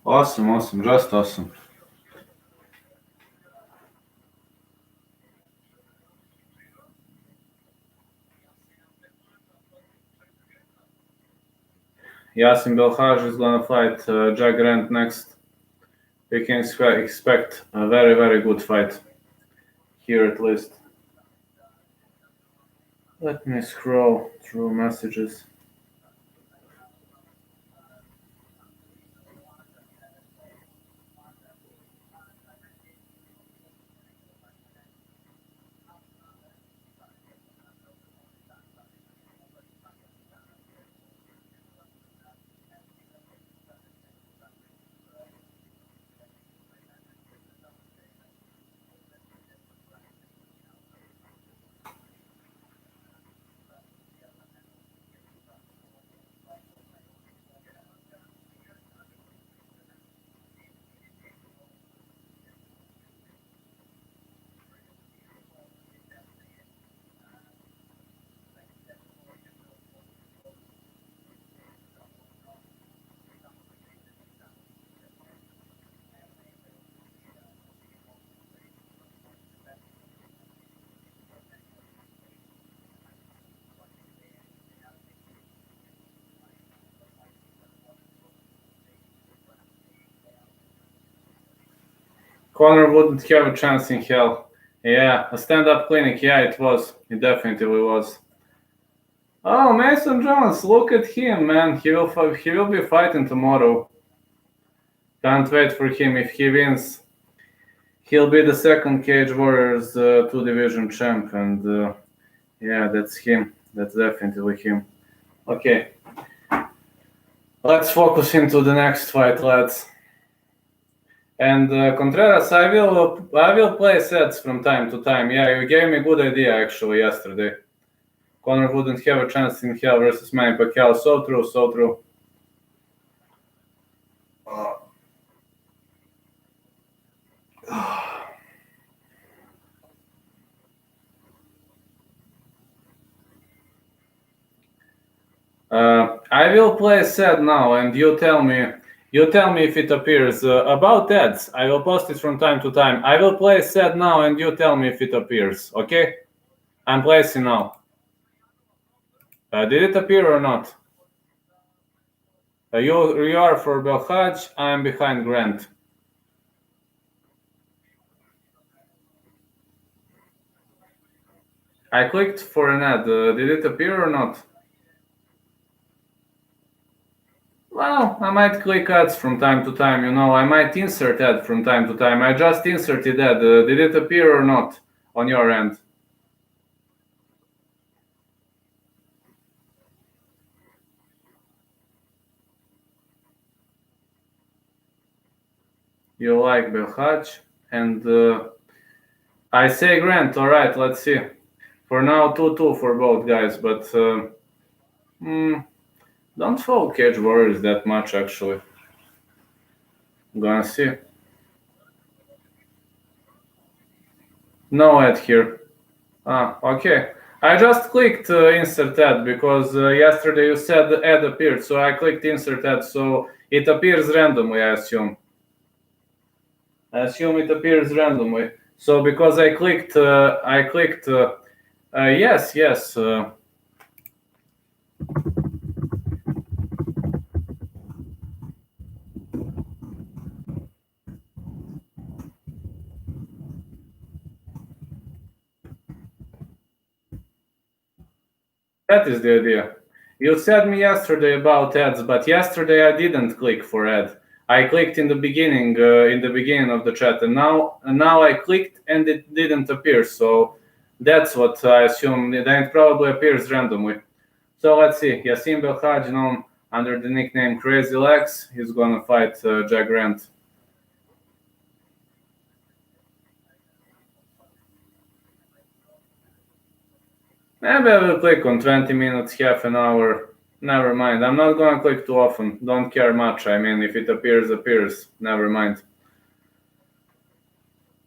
Awesome, just awesome. Yassim Belhaji is gonna fight Jack Grant next. We can expect a very, very good fight here at least. Let me scroll through messages. Conor wouldn't have a chance in hell. Yeah, a stand-up clinic. Yeah, it was. It definitely was. Oh, Mason Jones, look at him, man. He will be fighting tomorrow. Can't wait for him. If he wins, he'll be the second Cage Warriors 2-division champ. And yeah, that's him. That's definitely him. Okay. Let's focus into the next fight, lads. And Contreras, I will play sets from time to time. Yeah, you gave me a good idea actually yesterday. Conor wouldn't have a chance in hell versus Manny Pacquiao. So true, so true. I will play set now, and you tell me if it appears. About ads, I will post it from time to time. I will play set now, and you tell me if it appears. Okay? I'm placing now. Did it appear or not? You are for Belhaj, I am behind Grant. I clicked for an ad. Did it appear or not? Well, I might click ads from time to time, I might insert ad from time to time. I just inserted ad. Did it appear or not on your end? You like Belhaj, and I say Grant. All right, let's see. For now, 2-2 for both guys, but don't follow Cage Warriors that much, actually. I'm gonna see. No ad here. Okay. I just clicked insert ad because yesterday you said the ad appeared, so I clicked insert ad, so it appears randomly, I assume. I assume it appears randomly. So because I clicked, yes. That is the idea. You said me yesterday about ads, but yesterday I didn't click for ad. I clicked in the beginning of the chat, and now I clicked and it didn't appear. So that's what I assume. Then it probably appears randomly. So let's see. Yassim Belhaj, known under the nickname Crazy Legs, he's gonna fight Jack Grant. Maybe I will click on 20 minutes, half an hour. Never mind. I'm not gonna click too often. Don't care much. I mean, if it appears, appears. Never mind.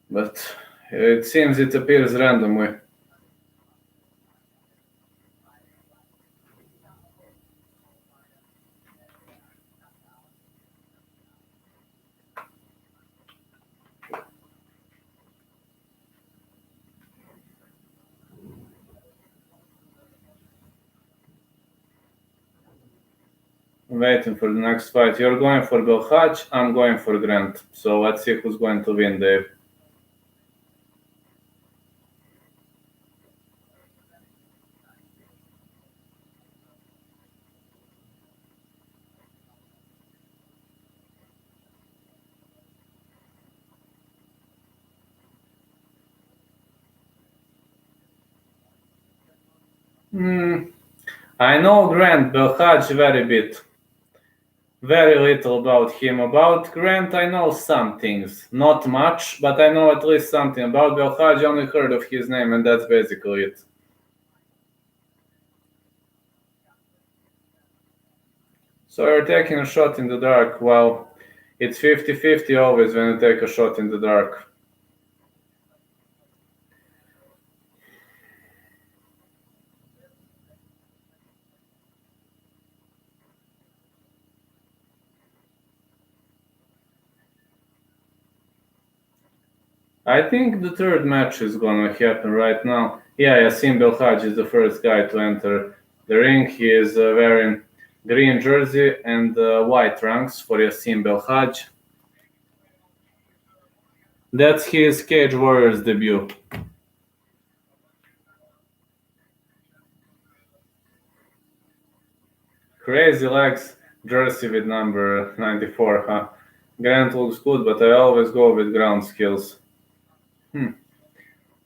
But it seems it appears randomly. I'm waiting for the next fight. You're going for Belhaj, I'm going for Grant. So let's see who's going to win, Dave. I know Grant Belhaj very bit. Very little about him. About Grant, I know some things. Not much, but I know at least something. About Belhaj, I only heard of his name, and that's basically it. So you're taking a shot in the dark. Well, it's 50-50 always when you take a shot in the dark. I think the third match is gonna happen right now. Yeah, Yassim Belhaj is the first guy to enter the ring. He is wearing green jersey and white trunks for Yassim Belhaj. That's his Cage Warriors debut. Crazy Legs jersey with number 94, huh? Grant looks good, but I always go with ground skills.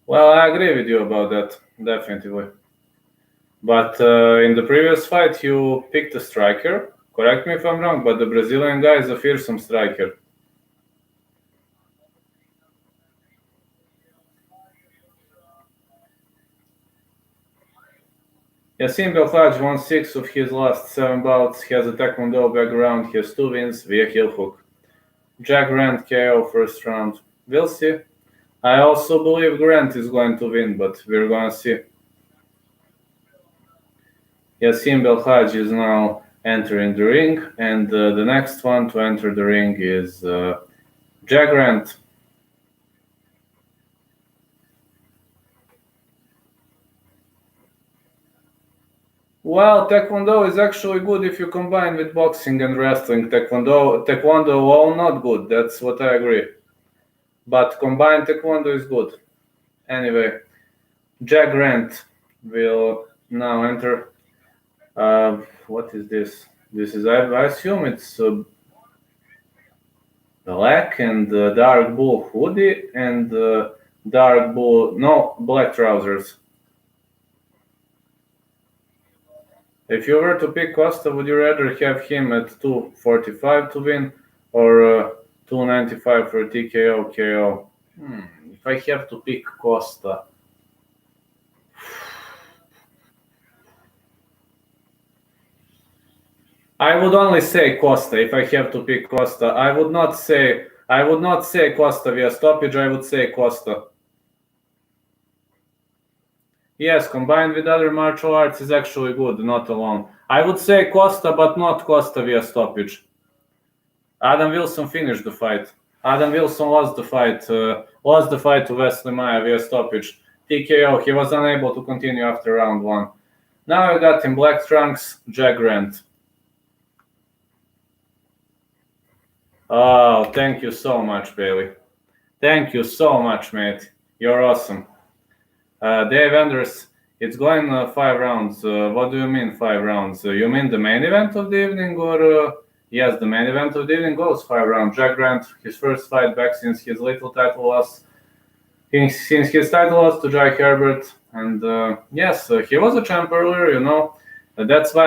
Well, I agree with you about that, definitely. But in the previous fight, you picked a striker. Correct me if I'm wrong, but the Brazilian guy is a fearsome striker. Yassim Belhaj won 6 of his last 7 bouts, has a Taekwondo background, has 2 wins via heel hook. Jack Grant KO first round. We'll see. I also believe Grant is going to win, but we're gonna see. Yassim Belhaj is now entering the ring, and the next one to enter the ring is Jack Grant. Well, Taekwondo is actually good if you combine with boxing and wrestling. Taekwondo alone not good. That's what I agree. But combined Taekwondo is good. Anyway, Jack Grant will now enter. What is this? This is, I assume it's black and dark blue hoodie and black trousers. If you were to pick Costa, would you rather have him at 245 to win or 295 for TKO KO? If I have to pick Costa, I would only say Costa. If I have to pick Costa, I would not say Costa via stoppage. I would say Costa. Yes, combined with other martial arts is actually good, not alone. I would say Costa, but not Costa via stoppage. Adam Wilson finished the fight. Adam Wilson lost the fight to Wesley Maya via stoppage. TKO, he was unable to continue after round 1. Now I got in black trunks, Jack Grant. Oh, thank you so much, Bailey. Thank you so much, mate. You're awesome. Dave Anders, it's going 5 rounds. What do you mean 5 rounds? You mean the main event of the evening or... Yes, the main event of the evening goes 5 rounds. Jack Grant, his first fight back since his little title loss. Since his title loss to Jai Herbert. And yes, he was a champ earlier, you know. That's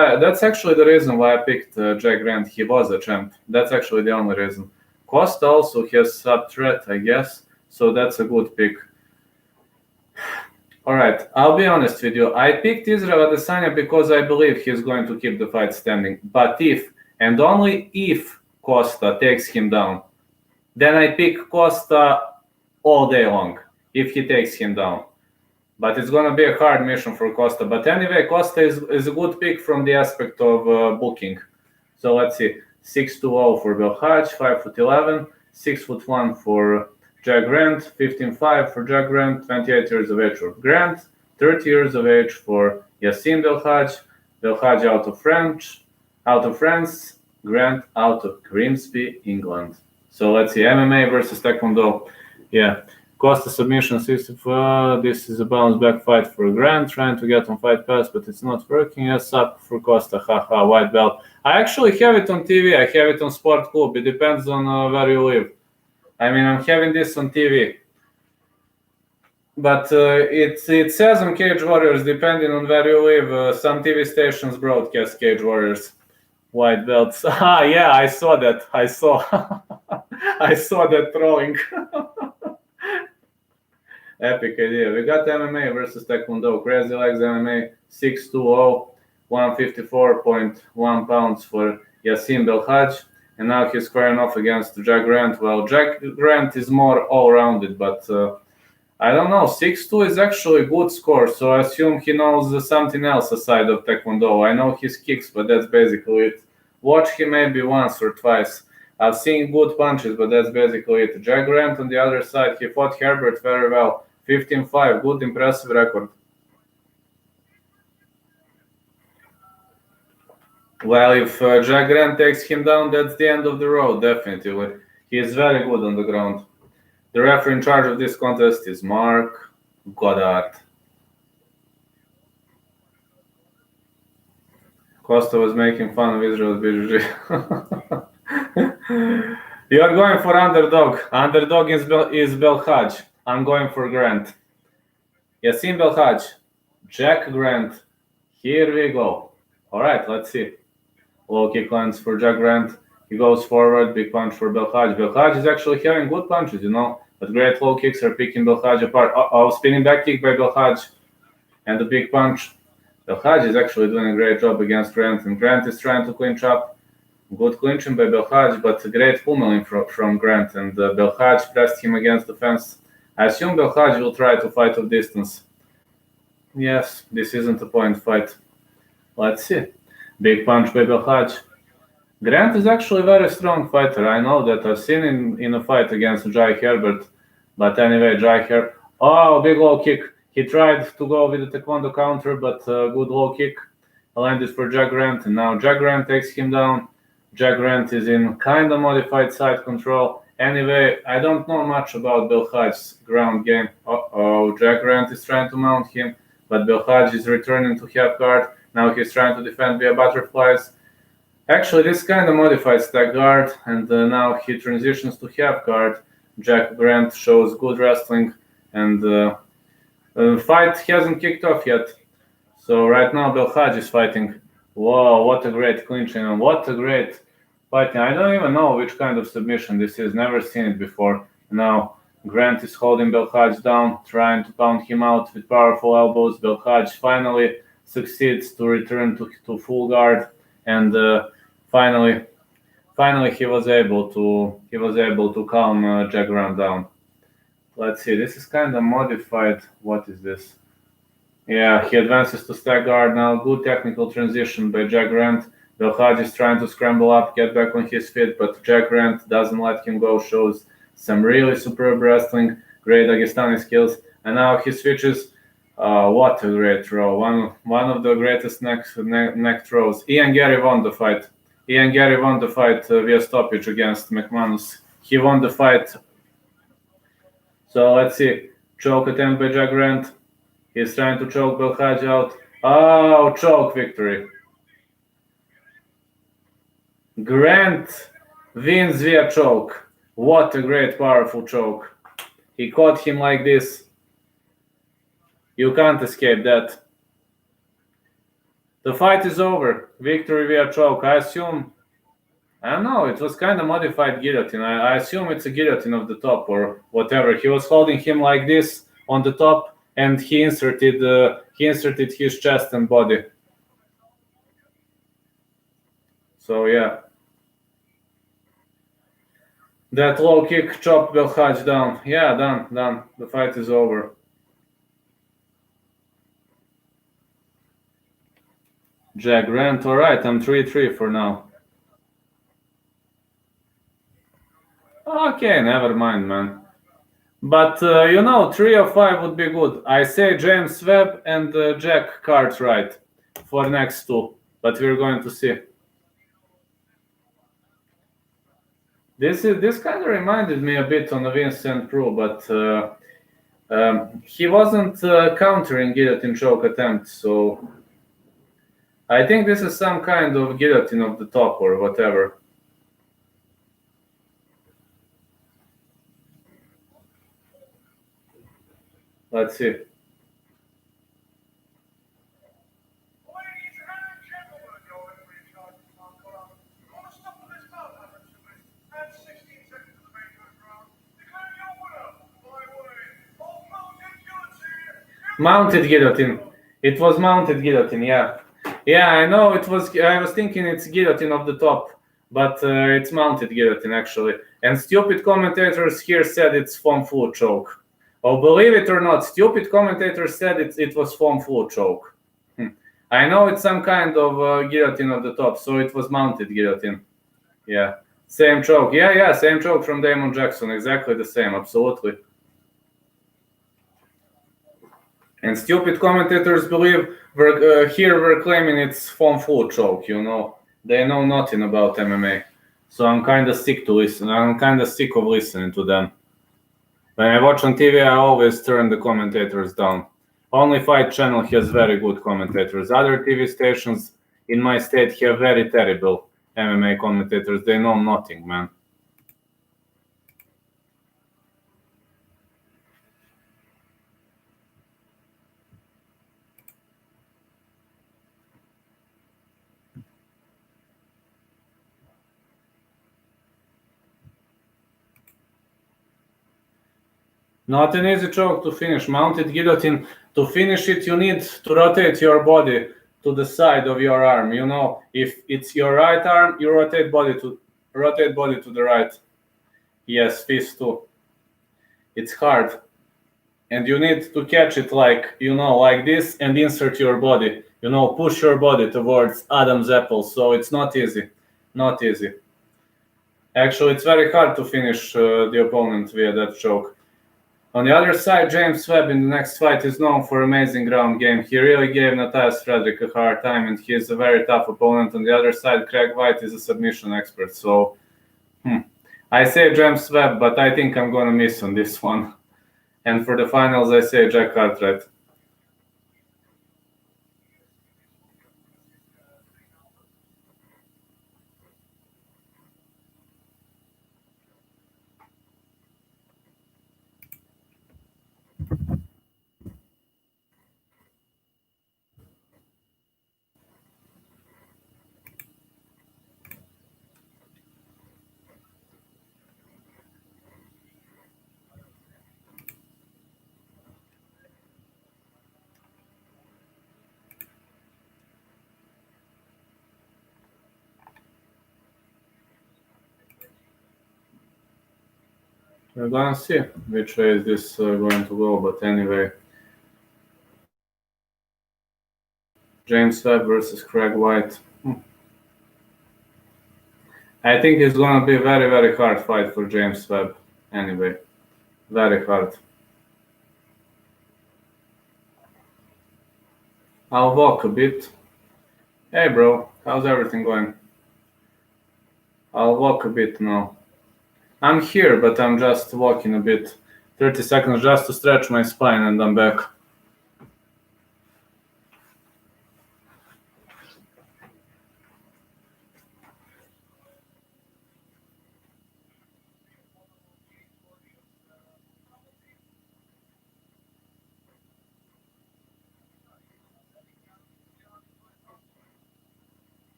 actually the reason why I picked Jack Grant. He was a champ. That's actually the only reason. Costa also has sub-threat, I guess. So that's a good pick. All right, I'll be honest with you. I picked Israel Adesanya because I believe he's going to keep the fight standing. But if, and only if, Costa takes him down, then I pick Costa all day long, if he takes him down. But it's going to be a hard mission for Costa. But anyway, Costa is a good pick from the aspect of booking. So let's see. 6'2" for Belhaj, 5'11", 6'1" for Jack Grant, 15'5" for Jack Grant, 28 years of age for Grant, 30 years of age for Yassin Belhaj. Belhaj out of France, Grant out of Grimsby, England. So let's see, MMA versus Taekwondo. Yeah, Costa submission 64. This is a bounce back fight for Grant, trying to get on Fight Pass, but it's not working. Yes, up for Costa, haha, white belt. I actually have it on TV. I have it on Sport Club. It depends on where you live. I mean, I'm having this on TV. But it says on Cage Warriors, depending on where you live, some TV stations broadcast Cage Warriors. White belts. Ah, yeah, I saw that. I saw that throwing. Epic idea. We got MMA versus Taekwondo. Crazy Legs MMA 6'2", 154.1 pounds for Yassin Belhaj. And now he's squaring off against Jack Grant. Well, Jack Grant is more all-rounded, but I don't know. 6'2" is actually a good score, so I assume he knows something else aside of Taekwondo. I know his kicks, but that's basically it. Watch him maybe once or twice. I've seen good punches, but that's basically it. Jack Grant on the other side, he fought Herbert very well. 15-5, good, impressive record. Well, if Jack Grant takes him down, that's the end of the road, definitely. He is very good on the ground. The referee in charge of this contest is Mark Goddard. Costa was making fun of Israel's BJJ. You are going for underdog. Underdog is Belhaj. I'm going for Grant. Yassin Belhaj. Jack Grant. Here we go. All right, let's see. Low kick lands for Jack Grant. He goes forward. Big punch for Belhaj. Belhaj is actually having good punches, you know. But great low kicks are picking Belhaj apart. Spinning back kick by Belhaj. And the big punch. Belhaj is actually doing a great job against Grant. And Grant is trying to clinch up. Good clinching by Belhaj, but great pummeling from Grant. And Belhaj pressed him against the fence. I assume Belhaj will try to fight off distance. Yes, this isn't a point fight. Let's see. Big punch by Belhaj. Grant is actually a very strong fighter. I know that. I've seen him in a fight against Jai Herbert. But anyway, Jai Herbert. Oh, big low kick. He tried to go with the Taekwondo counter, but good low kick. landed for Jack Grant, and now Jack Grant takes him down. Jack Grant is in kind of modified side control. Anyway, I don't know much about Belhaj's ground game. Uh-oh, Jack Grant is trying to mount him, but Belhaj is returning to half guard. Now he's trying to defend via butterflies. Actually, this kind of modified stack guard, and now he transitions to half guard. Jack Grant shows good wrestling, and the fight hasn't kicked off yet. So right now Belhaj is fighting. Whoa, what a great clinching, and what a great fighting. I don't even know which kind of submission this is. Never seen it before. Now Grant is holding Belhaj down, trying to pound him out with powerful elbows. Belhaj finally succeeds to return to full guard, and finally he was able to calm Jack Grant down. Let's see. This is kind of modified. What is this? Yeah, he advances to stack guard now. Good technical transition by Jack Grant. Belhaj is trying to scramble up, get back on his feet, but Jack Grant doesn't let him go. Shows some really superb wrestling, great Dagestani skills, and now he switches. What a great throw! One of the greatest neck throws. Ian Gary won the fight. Ian Gary won the fight via stoppage against Mcmanus. He won the fight. So let's see. Choke attempt by Jack Grant. He's trying to choke Belhaj out. Oh, choke victory. Grant wins via choke. What a great, powerful choke. He caught him like this. You can't escape that. The fight is over. Victory via choke. I don't know, it was kind of modified guillotine. I assume it's a guillotine of the top or whatever. He was holding him like this on the top, and he inserted his chest and body. So yeah. That low kick chopped Belhaj down. Yeah, done. The fight is over. Jack Grant, alright, I'm 3-3 for now. Okay, never mind, man. But, 3 or 5 would be good. I say James Webb and Jack Cartwright for next 2. But we're going to see. This kind of reminded me a bit on Vincent Prue, but he wasn't countering guillotine choke attempt, so I think this is some kind of guillotine of the top or whatever. Let's see. Mounted guillotine. It was mounted guillotine, yeah. Yeah, I know it was. I was thinking it's guillotine of the top, but it's mounted guillotine actually. And stupid commentators here said it's foam flu choke. Oh, believe it or not, stupid commentators said it was foam flu choke. I know it's some kind of guillotine of the top, so it was mounted guillotine. Yeah, same choke. Yeah, same choke from Damon Jackson. Exactly the same, absolutely. And stupid commentators believe we're claiming it's foam flu choke. They know nothing about MMA. So I'm kind of sick to listen. I'm kind of sick of listening to them. When I watch on TV, I always turn the commentators down. Only Fight Channel has very good commentators. Other TV stations in my state have very terrible MMA commentators. They know nothing, man. Not an easy choke to finish. Mounted guillotine, to finish it, you need to rotate your body to the side of your arm. If it's your right arm, you rotate body to the right. Yes, fist too. It's hard. And you need to catch it like this and insert your body. Push your body towards Adam's apple. So it's not easy. Not easy. Actually, it's very hard to finish the opponent via that choke. On the other side, James Webb in the next fight is known for amazing ground game. He really gave Matthias Frederick a hard time, and he is a very tough opponent. On the other side, Craig White is a submission expert. So, I say James Webb, but I think I'm going to miss on this one. And for the finals, I say Jack Cartwright. We're going to see which way is this going to go. But anyway, James Webb versus Craig White. I think it's going to be a very, very hard fight for James Webb. Anyway, very hard. I'll walk a bit. Hey, bro, how's everything going? I'll walk a bit now. I'm here, but I'm just walking a bit. 30 seconds just to stretch my spine, and I'm back.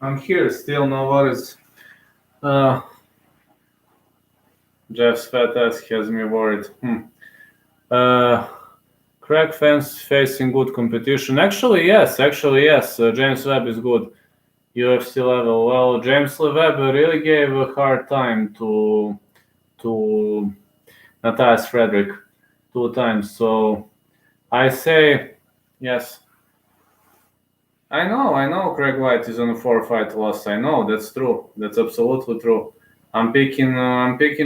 I'm here still, no worries. Jeff's fat ass has me worried. Craig fans facing good competition. Actually, yes. James Webb is good. UFC level. Well, James Webb really gave a hard time to Matthias Frederick 2 times. So I say yes. I know Craig White is on a 4-fight loss. I know, that's true. That's absolutely true. I'm picking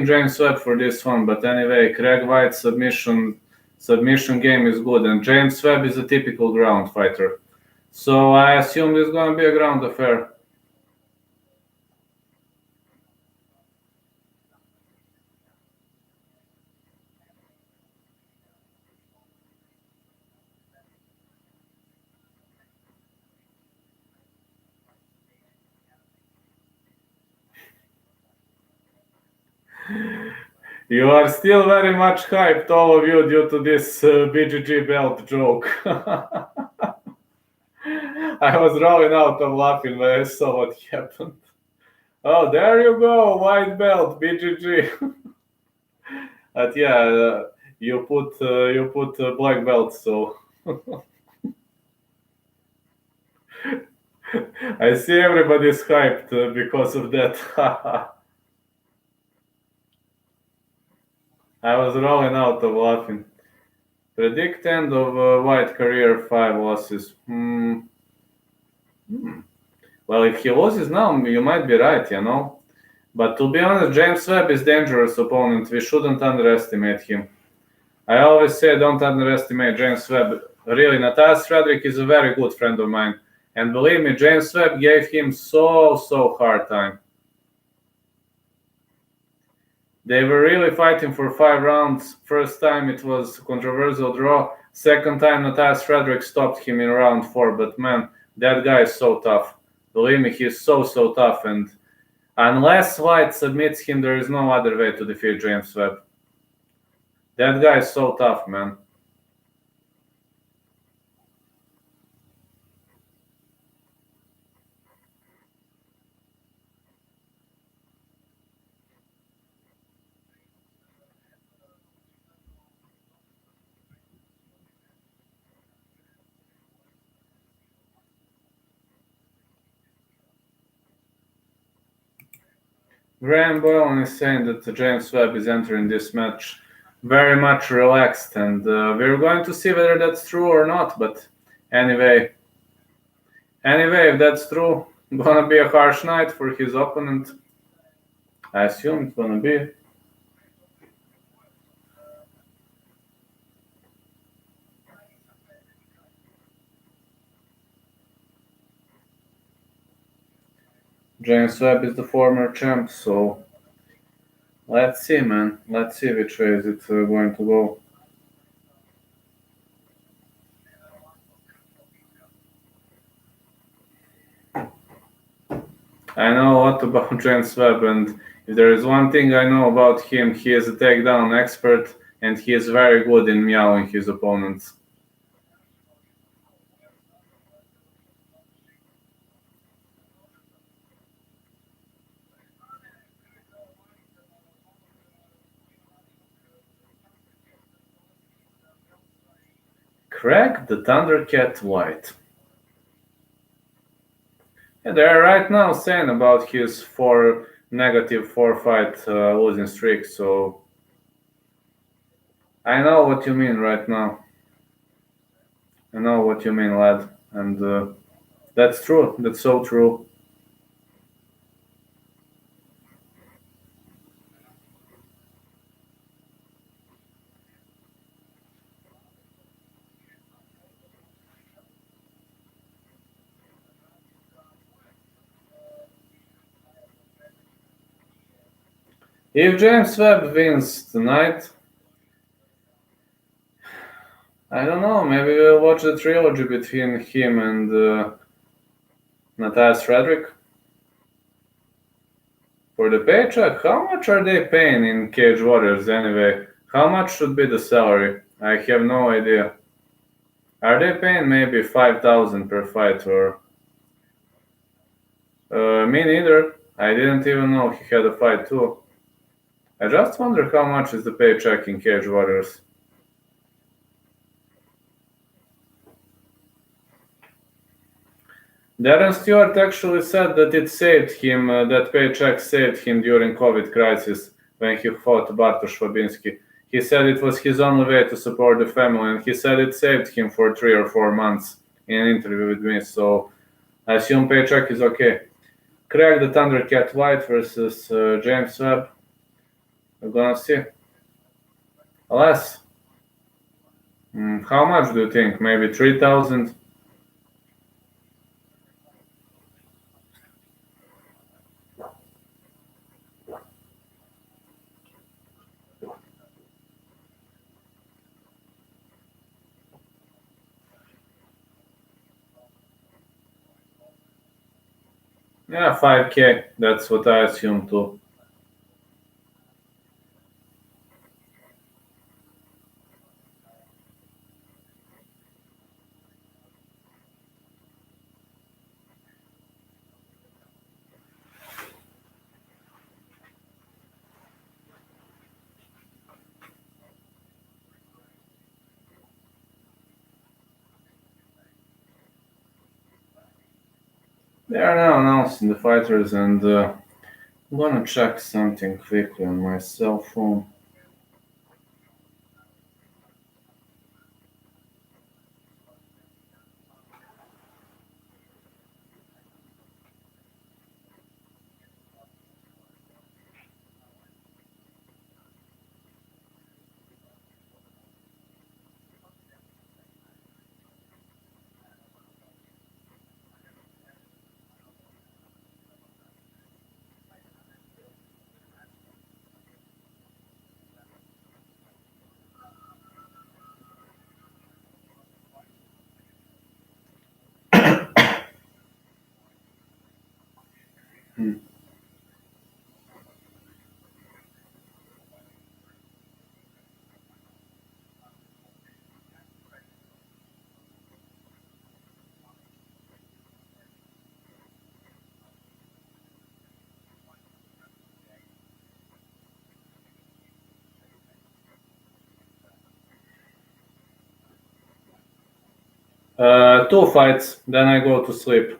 James Webb for this one, but anyway, Craig White's submission game is good, and James Webb is a typical ground fighter. So I assume this is gonna be a ground affair. You are still very much hyped, all of you, due to this BGG belt joke. I was rolling out of laughing when I saw what happened. Oh, there you go, white belt, BGG. But yeah, you put black belt, so I see everybody's hyped because of that. I was rolling out of laughing. Predict end of White career 5 losses. Well, if he loses now, you might be right, you know. But to be honest, James Webb is dangerous opponent. We shouldn't underestimate him. I always say don't underestimate James Webb. Really, Matthias Frederick is a very good friend of mine. And believe me, James Webb gave him so hard time. They were really fighting for 5 rounds. First time it was a controversial draw. Second time Matthias Frederick stopped him in round 4. But man, that guy is so tough. Believe me, he's so tough. And unless White submits him, there is no other way to defeat James Webb. That guy is so tough, man. Graham Boylan is saying that James Webb is entering this match very much relaxed, and we're going to see whether that's true or not. But anyway, if that's true, gonna be a harsh night for his opponent. I assume it's gonna be. James Webb is the former champ, so let's see, man. Let's see which way is it going to go. I know a lot about James Webb, and if there is one thing I know about him, he is a takedown expert, and he is very good in meowing his opponents. Craig the Thundercat White. Yeah, they're right now saying about his four fight losing streak, so I know what you mean right now. I know what you mean, lad, and that's true. That's so true. If James Webb wins tonight, I don't know. Maybe we'll watch the trilogy between him and Matthias Frederick. For the paycheck, how much are they paying in Cage Warriors anyway? How much should be the salary? I have no idea. Are they paying maybe 5,000 per fight or? Me neither. I didn't even know he had a fight too. I just wonder how much is the paycheck in Cage Warriors. Darren Stewart actually said that it saved him, that paycheck saved him during COVID crisis when he fought Bartosz Fabinski. He said it was his only way to support the family, and he said it saved him for 3 or 4 months in an interview with me, so I assume paycheck is okay. Craig the Thundercat White versus James Webb. We're gonna see. Less. How much do you think? Maybe 3,000? Yeah, 5K. That's what I assume too. They are now announcing the fighters, and I'm gonna check something quickly on my cell phone. Hmm. Two fights, then I go to sleep.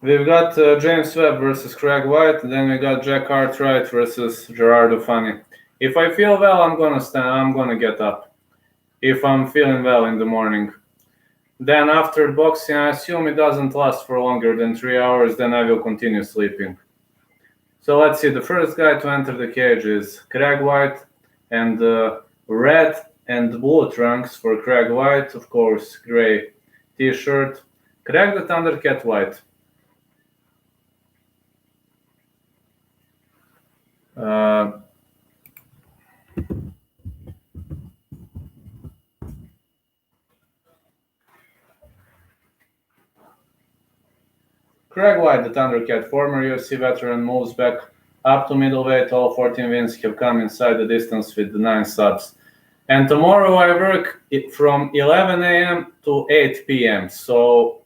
We've got James Webb versus Craig White, and then we got Jack Cartwright versus Gerardo Fanny. If I feel well, I'm gonna stand. I'm gonna get up. If I'm feeling well in the morning, then after boxing, I assume it doesn't last for longer than 3 hours. Then I will continue sleeping. So let's see. The first guy to enter the cage is Craig White, and red and blue trunks for Craig White, of course, gray T-shirt. Craig the Thundercat White. Craig White, the Thundercat, former UFC veteran, moves back up to middleweight. All 14 wins have come inside the distance with the 9 subs. And tomorrow I work from 11 a.m. to 8 p.m. So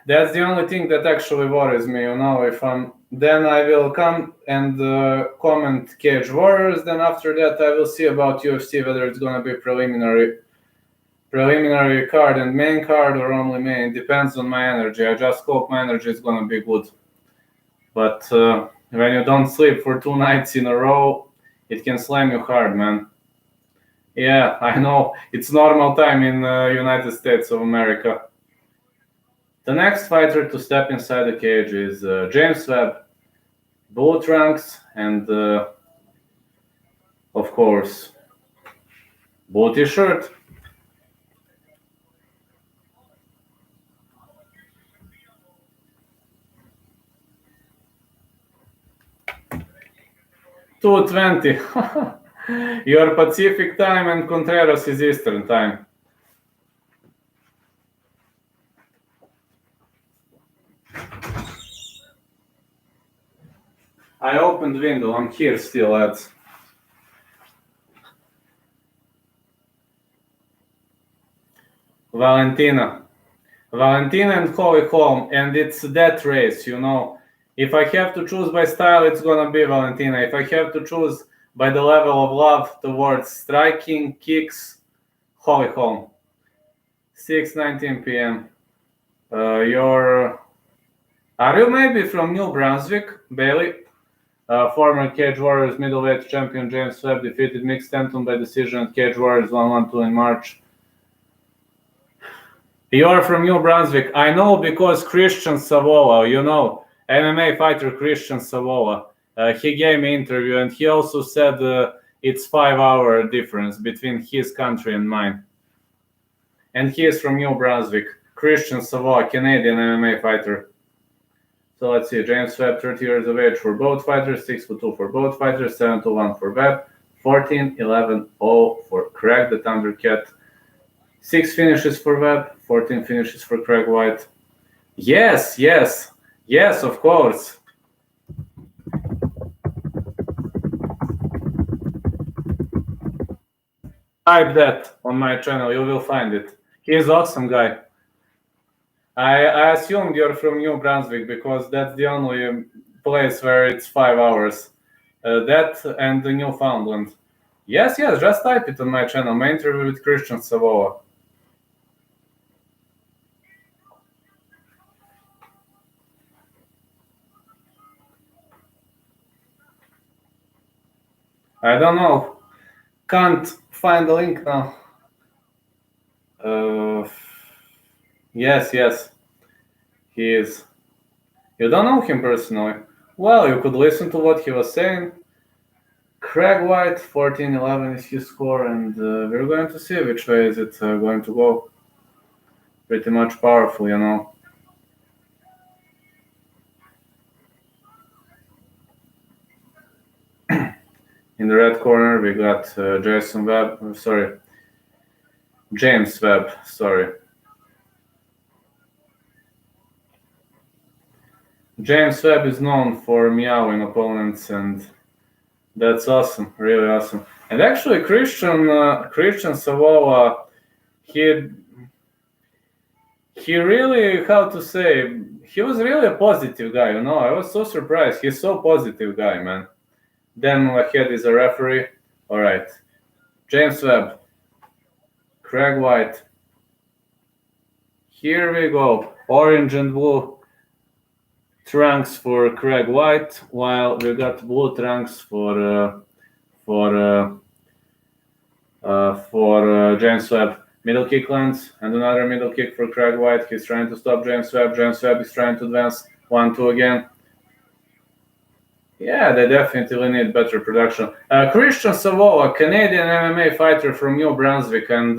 that's the only thing that actually worries me. If then I will come and comment Cage Warriors. Then after that I will see about UFC, whether it's gonna be preliminary card and main card or only main. It depends on my energy. I just hope my energy is gonna be good. But when you don't sleep for 2 nights in a row, it can slam you hard, man. Yeah, I know. It's normal time in United States of America. The next fighter to step inside the cage is James Webb, blue trunks, and of course, blue t-shirt. $2:20. Your Pacific time and Contreras is Eastern time. I opened the window. I'm here still, lads. Valentina and Holly Holm, and it's that race, If I have to choose by style, it's gonna be Valentina. If I have to choose by the level of love towards striking, kicks, Holly Holm. 6:19 p.m. Are you maybe from New Brunswick, Bailey? Former Cage Warriors middleweight champion James Webb defeated Mick Stanton by decision at Cage Warriors 112 in March. You're from New Brunswick. I know because Christian Savola, MMA fighter Christian Savola. He gave me an interview and he also said it's 5-hour difference between his country and mine. And he is from New Brunswick. Christian Savola, Canadian MMA fighter. So let's see, James Webb, 30 years of age for both fighters, 6'2" for both fighters, 7'1" for Webb, 14-11-0 for Craig the Thundercat. 6 finishes for Webb, 14 finishes for Craig White. Yes, of course. Type that on my channel, you will find it. He is awesome guy. I assumed you're from New Brunswick because that's the only place where it's 5 hours. That and the Newfoundland. Yes, just type it on my channel. My interview with Christian Savola. I don't know. Can't find the link now. Yes, he is. You don't know him personally. Well, you could listen to what he was saying. Craig White, 14-11 is his score, and we're going to see which way is it going to go. Pretty much powerful, In the red corner, we got James Webb, James Webb is known for meowing opponents, and that's awesome, really awesome. And actually, Christian Savola, he really, he was really a positive guy, I was so surprised. He's so positive guy, man. Dan ahead is a referee. All right. James Webb. Craig White. Here we go. Orange and blue trunks for Craig White, while we got blue trunks for James Webb. Middle kick lands, and another middle kick for Craig White. He's trying to stop James Webb. James Webb is trying to advance 1-2 again. Yeah, they definitely need better production. Christian Savola, Canadian MMA fighter from New Brunswick, and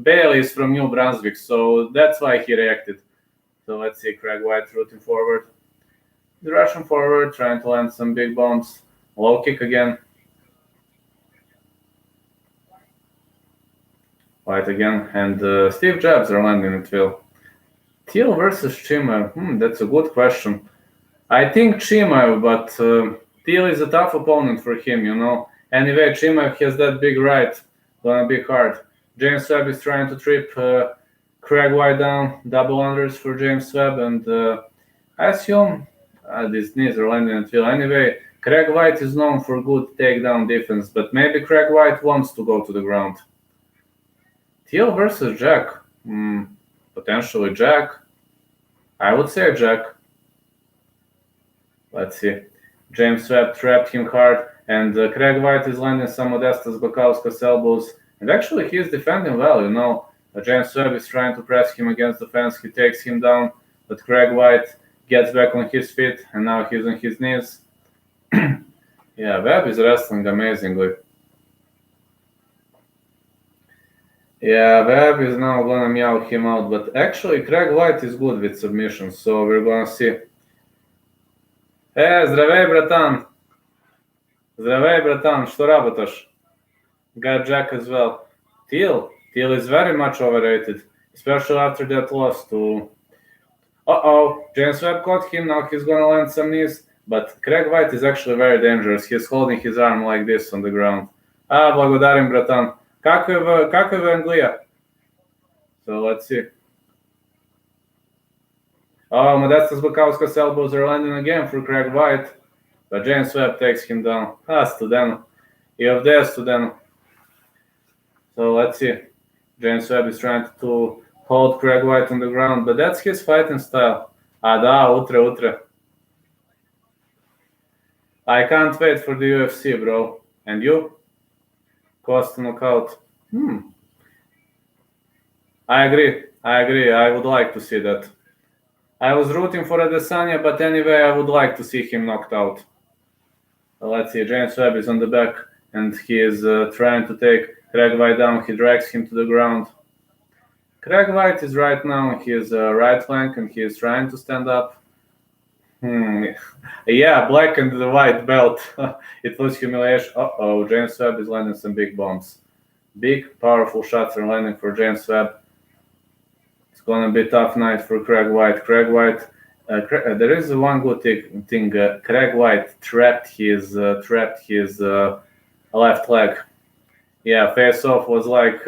Bailey is from New Brunswick, so that's why he reacted. So let's see, Craig White rooting forward. The Russian forward, trying to land some big bombs. Low kick again. White again, and Steve jabs are landing at will. Teal versus Chimaev. That's a good question. I think Chimaev, but Teal is a tough opponent for him, you know. Anyway, Chimaev has that big right. Gonna be hard. James Webb is trying to trip Craig White down. Double unders for James Webb, and I assume these knees are landing at will. Anyway, Craig White is known for good takedown defense, but maybe Craig White wants to go to the ground. Teal versus Jack. Potentially Jack. I would say Jack. Let's see. James Webb trapped him hard, and Craig White is landing some Modestas Bakauskas elbows. And actually, he is defending well, you know. James Webb is trying to press him against the fence. He takes him down, but Craig White gets back on his feet, and now he's on his knees. Yeah, Webb is wrestling amazingly. Yeah, Webb is now gonna meow him out, but actually Craig White is good with submissions, so we're gonna see. Здравей, братан! Здравей, братан! Что работаешь? Got Jack as well. Teal is very much overrated, especially after that loss to... James Webb caught him, now he's gonna land some knees, but Craig White is actually very dangerous. He's holding his arm like this on the ground. Благодарим, братан. Как в Англии? So let's see. Modestas Bakauskas elbows are landing again for Craig White, but James Webb takes him down. Studeno. И овде Studeno. So let's see. James Webb is trying to hold Craig White on the ground, but that's his fighting style. Утре. I can't wait for the UFC, bro. And you? Cost knockout. I agree. I would like to see that. I was rooting for Adesanya, but anyway, I would like to see him knocked out. Let's see. James Webb is on the back, and he is trying to take Craig White down. He drags him to the ground. Craig White is right now on his right flank, and he is trying to stand up. Yeah, black and the white belt. It was humiliation. James Webb is landing some big bombs. Big, powerful shots are landing for James Webb. It's gonna be a tough night for Craig White. There is one good thing. Craig White trapped his left leg. Yeah, face-off was like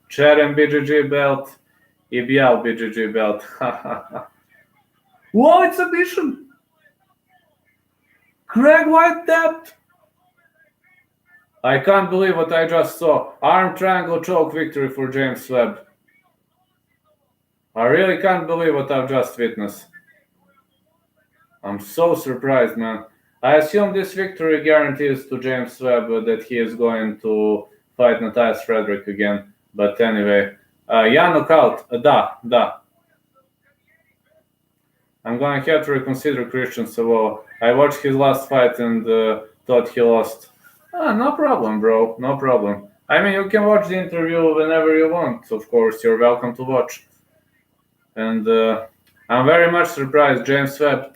Cherem BJJ belt, Ibial BJJ belt. Whoa, it's submission! Craig White tapped! I can't believe what I just saw. Arm triangle choke victory for James Webb. I really can't believe what I've just witnessed. I'm so surprised, man. I assume this victory guarantees to James Webb that he is going to fight Matthias Frederick again. But anyway, knockout. Da. I'm gonna have to reconsider Christian Savola. I watched his last fight and thought he lost. No problem, bro. No problem. I mean, you can watch the interview whenever you want. Of course, you're welcome to watch. And I'm very much surprised James Webb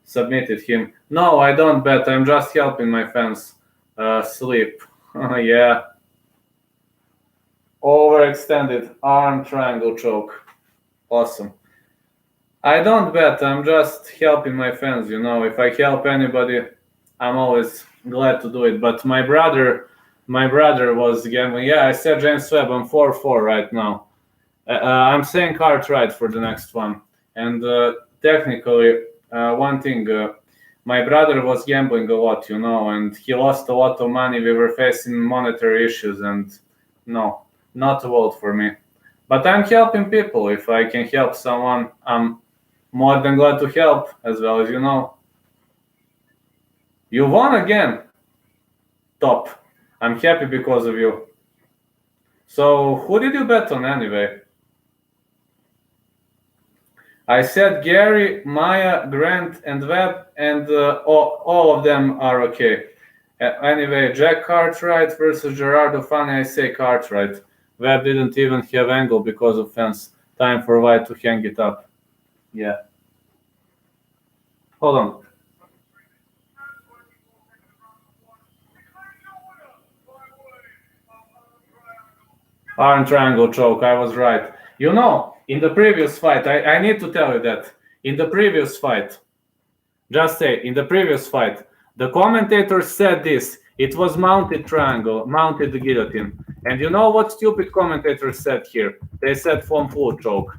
submitted him. No, I don't bet. I'm just helping my fans sleep. Yeah. Overextended arm triangle choke. Awesome. I don't bet. I'm just helping my fans. You know, if I help anybody, I'm always glad to do it. But my brother was gambling. Yeah, I said James Webb. I'm 4-4 right now. I'm saying Cartwright for the next one. And technically, one thing, my brother was gambling a lot, you know, and he lost a lot of money. We were facing monetary issues, and no, not a vote for me. But I'm helping people. If I can help someone, I'm more than glad to help, as well as you know. You won again. Top. I'm happy because of you. So, who did you bet on anyway? I said Gary, Maya, Grant, and Webb, and all of them are okay. Anyway, Jack Cartwright versus Gerardo Fani, I say Cartwright. Webb didn't even have angle because of fence. Time for White to hang it up. Yeah. Hold on. Arm triangle choke, I was right. You know, in the previous fight, I need to tell you that. In the previous fight, just say, in the previous fight, the commentator said this. It was mounted triangle, mounted guillotine. And you know what stupid commentators said here? They said form full choke.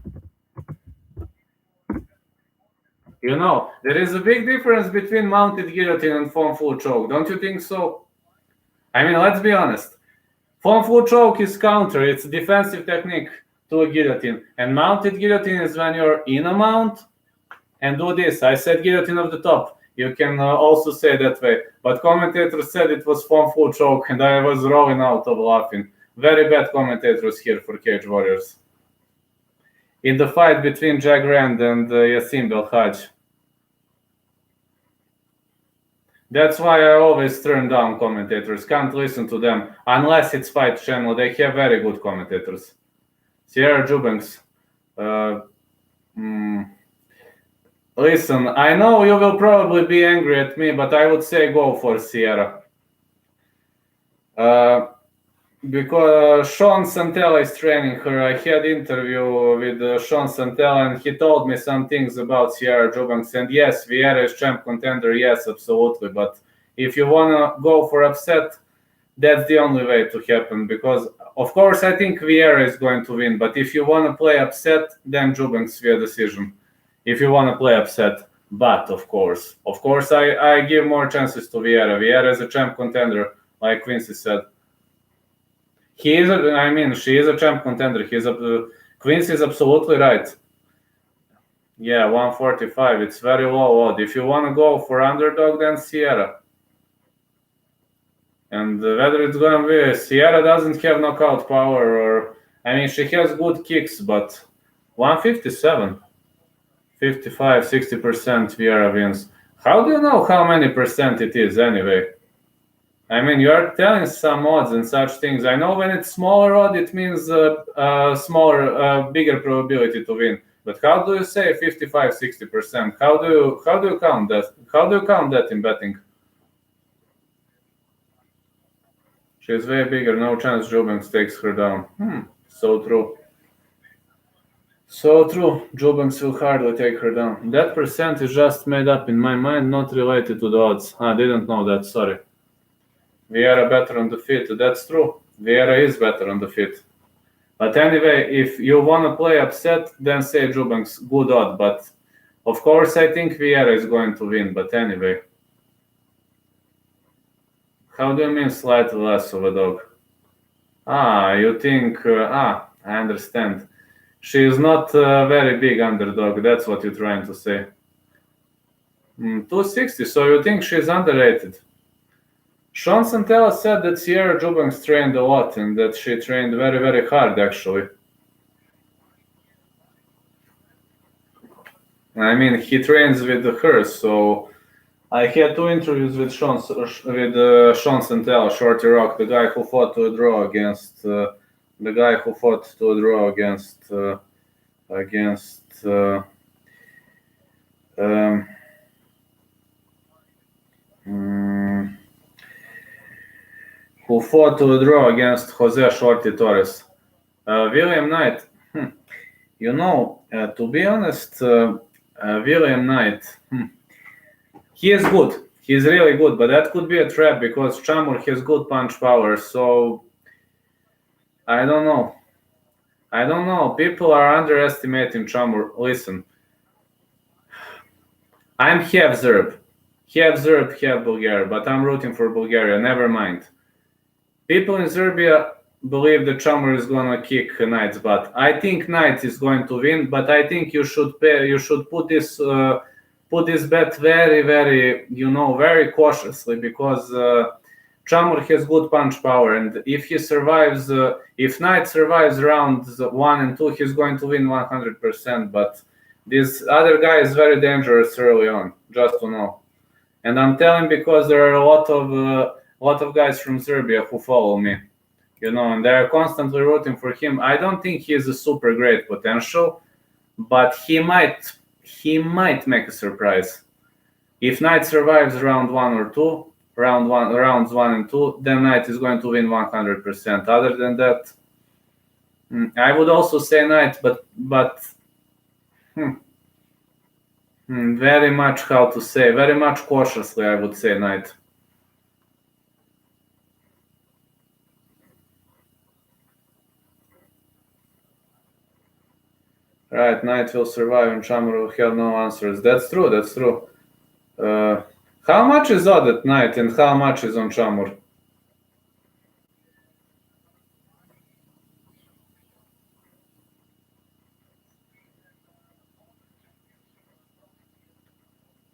You know, there is a big difference between mounted guillotine and form full choke. Don't you think so? I mean, let's be honest. Form full choke is counter. It's a defensive technique to a guillotine. And mounted guillotine is when you're in a mount and do this. I said guillotine of the top. You can also say that way. But commentator said it was form full choke, and I was rolling out of laughing. Very bad commentators here for Cage Warriors. In the fight between Jack Rand and Yassim Belhaj. That's why I always turn down commentators. Can't listen to them unless it's Fight Channel. They have very good commentators. Sierra Jubanks. Listen, I know you will probably be angry at me, but I would say go for Sierra. Because Sean Santella is training her. I had interview with Sean Santella, and he told me some things about Sierra Jubanks. And yes, Vieira is champ contender. Yes, absolutely. But if you want to go for upset, that's the only way to happen. Because, of course, I think Vieira is going to win. But if you want to play upset, then Jubanks via decision. If you want to play upset. But, of course, I give more chances to Vieira. Vieira is a champ contender, like Quincy said. She is a champ contender. Quincy is absolutely right. Yeah, 145. It's very low odd. If you want to go for underdog, then Sierra. And whether it's going to be, Sierra doesn't have knockout power, or she has good kicks, but 157, 55, 60% Vieira wins. How do you know how many percent it is anyway? You are telling some odds and such things. I know when it's smaller odd, it means bigger probability to win. But how do you say 55, 60%? How do you count that? How do you count that in betting? She's way bigger. No chance Jubanks takes her down. So true. So true. Jubanks will hardly take her down. That percent is just made up in my mind, not related to the odds. I didn't know that. Sorry. Vieira better on the feet. That's true. Vieira is better on the feet. But anyway, if you want to play upset, then say Jubanks, good odd. But of course, I think Vieira is going to win. But anyway. How do you mean slightly less of a dog? You think... I understand. She is not a very big underdog. That's what you're trying to say. 260. So you think she's underrated? Sean Santella said that Sierra Jubanks trained a lot and that she trained very, very hard, actually. He trains with her, so I had 2 interviews with Sean Santella, Shorty Rock, the guy who fought to a draw against who fought to a draw against Jose Shorty Torres. William Knight. To be honest, William Knight, he is good. He's really good, but that could be a trap because Chamur has good punch power, so I don't know. People are underestimating Chamur. Listen, I'm half Serb, half Bulgarian, but I'm rooting for Bulgaria. Never mind. People in Serbia believe that Chamor is gonna kick Knight's butt. I think Knight is going to win, but I think you should put this bet very, very, very cautiously, because Chamor has good punch power, and if he survives, if Knight survives rounds 1 and 2, he's going to win 100%. But this other guy is very dangerous early on, just to know. And I'm telling because there are a lot of guys from Serbia who follow me, and they're constantly rooting for him. I don't think he is a super great potential, but he might make a surprise. If Knight survives rounds 1 and 2, then Knight is going to win 100%. Other than that, I would also say Knight, but very much, very much cautiously, I would say Knight. Right, Knight will survive and Chamor will have no answers. That's true. How much is odd at Knight and how much is on Chamor?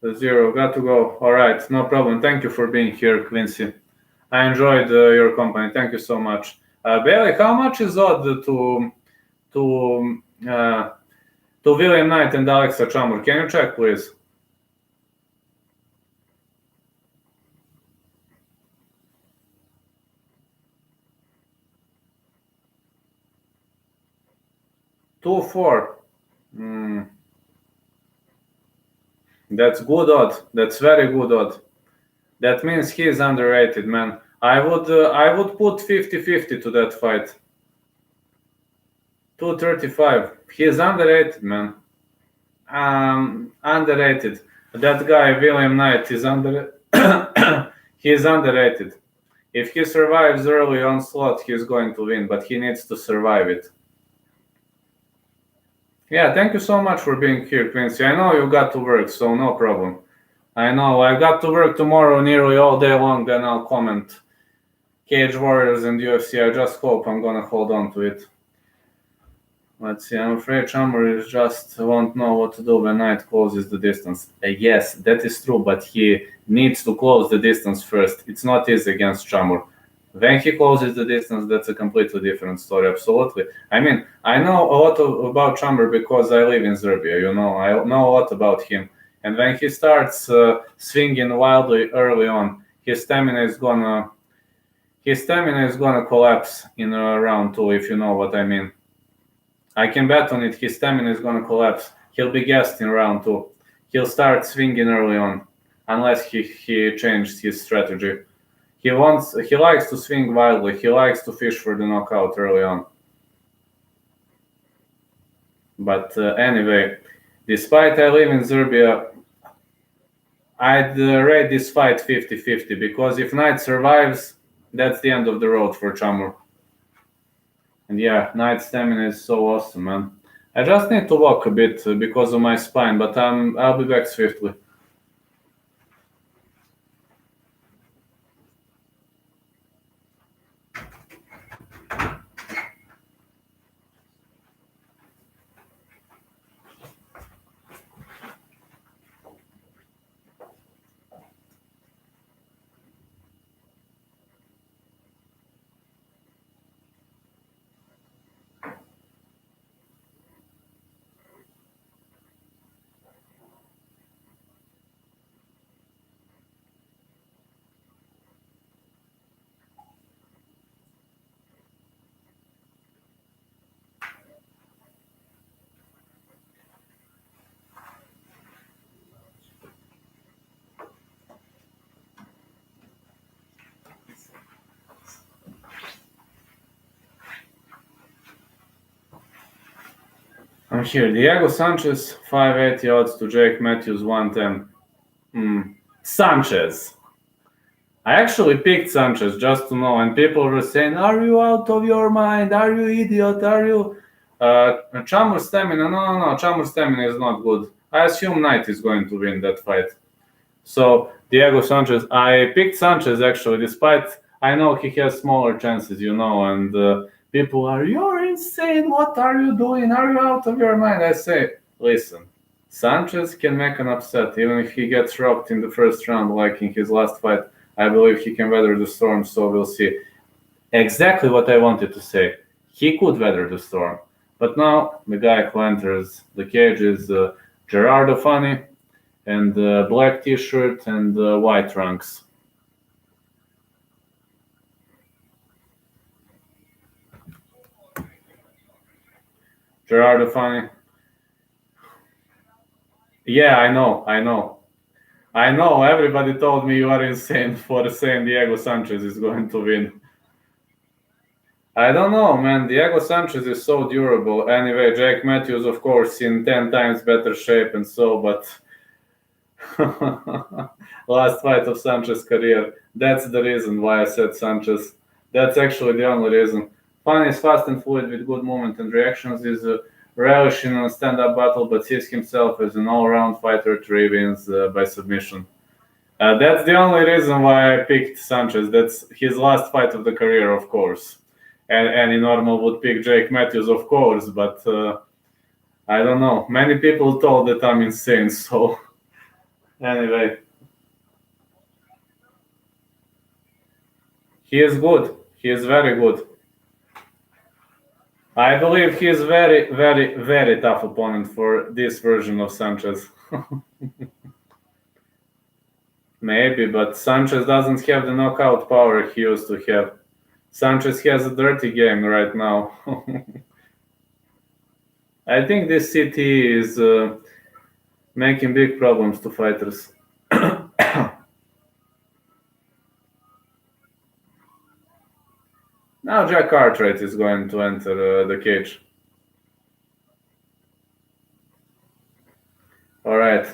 The 0, got to go. All right, no problem. Thank you for being here, Quincy. I enjoyed your company. Thank you so much. Bailey, how much is odd to William Knight and Alexa Chamor? Can you check, please? Two, 4. That's good odd. That's very good odd. That means he is underrated, man. I would put 50-50 to that fight. 235. He is underrated, man. Underrated. That guy William Knight is he is underrated. If he survives early onslaught, he's going to win, but he needs to survive it. Yeah, thank you so much for being here, Quincy. I know you got to work, so no problem. I know I got to work tomorrow nearly all day long, then I'll comment Cage Warriors and UFC. I just hope I'm gonna hold on to it. Let's see, I'm afraid Chamor just won't know what to do when Knight closes the distance. Yes, that is true, but he needs to close the distance first. It's not easy against Chamor. When he closes the distance, that's a completely different story, absolutely. I mean, I know a lot about Chamor because I live in Serbia, I know a lot about him. And when he starts swinging wildly early on, his stamina is gonna collapse in round 2, if you know what I mean. I can bet on it, his stamina is gonna collapse. He'll be gassed in round 2. He'll start swinging early on, unless he changed his strategy. He likes to swing wildly. He likes to fish for the knockout early on. But anyway, despite I live in Serbia, I'd rate this fight 50-50, because if Knight survives, that's the end of the road for Chamor. And yeah, Knight's stamina is so awesome, man. I just need to walk a bit because of my spine, but I'll be back swiftly. I'm here. Diego Sanchez, 580 odds to Jake Matthews, 110. Sanchez. I actually picked Sanchez just to know, and people were saying, "Are you out of your mind? Are you idiot? Are you?" Chamor stamina? No. Chamor stamina is not good. I assume Knight is going to win that fight. So Diego Sanchez. I picked Sanchez actually, despite I know he has smaller chances, and people are, you're insane. What are you doing? Are you out of your mind? I say, listen, Sanchez can make an upset even if he gets rocked in the first round, like in his last fight. I believe he can weather the storm, so we'll see. Exactly what I wanted to say. He could weather the storm. But now the guy who enters the cage is Gerardo Funny and black t-shirt and white trunks. Gerardo Funny. Yeah, I know. Everybody told me you are insane for saying Diego Sanchez is going to win. I don't know, man. Diego Sanchez is so durable. Anyway, Jake Matthews, of course, in 10 times better shape and so, but last fight of Sanchez's career. That's the reason why I said Sanchez. That's actually the only reason. Funny is fast and fluid with good movement and reactions. Is relishing in a stand-up battle, but sees himself as an all-round fighter. 3 wins by submission. That's the only reason why I picked Sanchez. That's his last fight of the career, of course. And any normal would pick Jake Matthews, of course, but I don't know. Many people told that I'm insane, so anyway. He is good. He is very good. I believe he is very, very, very tough opponent for this version of Sanchez. Maybe, but Sanchez doesn't have the knockout power he used to have. Sanchez has a dirty game right now. I think this CT is making big problems to fighters. Now Jack Cartwright is going to enter the cage. All right.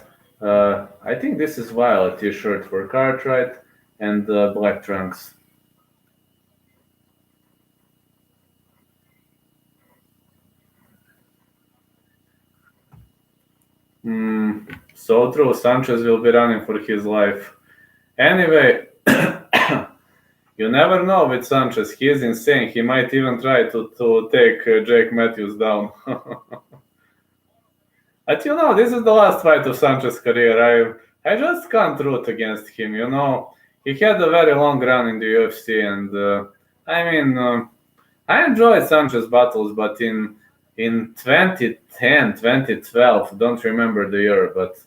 I think this is violet t-shirt for Cartwright and black trunks. So true. Sanchez will be running for his life. Anyway, you never know with Sanchez. He is insane. He might even try to take Jake Matthews down. But this is the last fight of Sanchez's career. I just can't root against him. He had a very long run in the UFC, and I enjoyed Sanchez battles, but in 2010, 2012, don't remember the year, but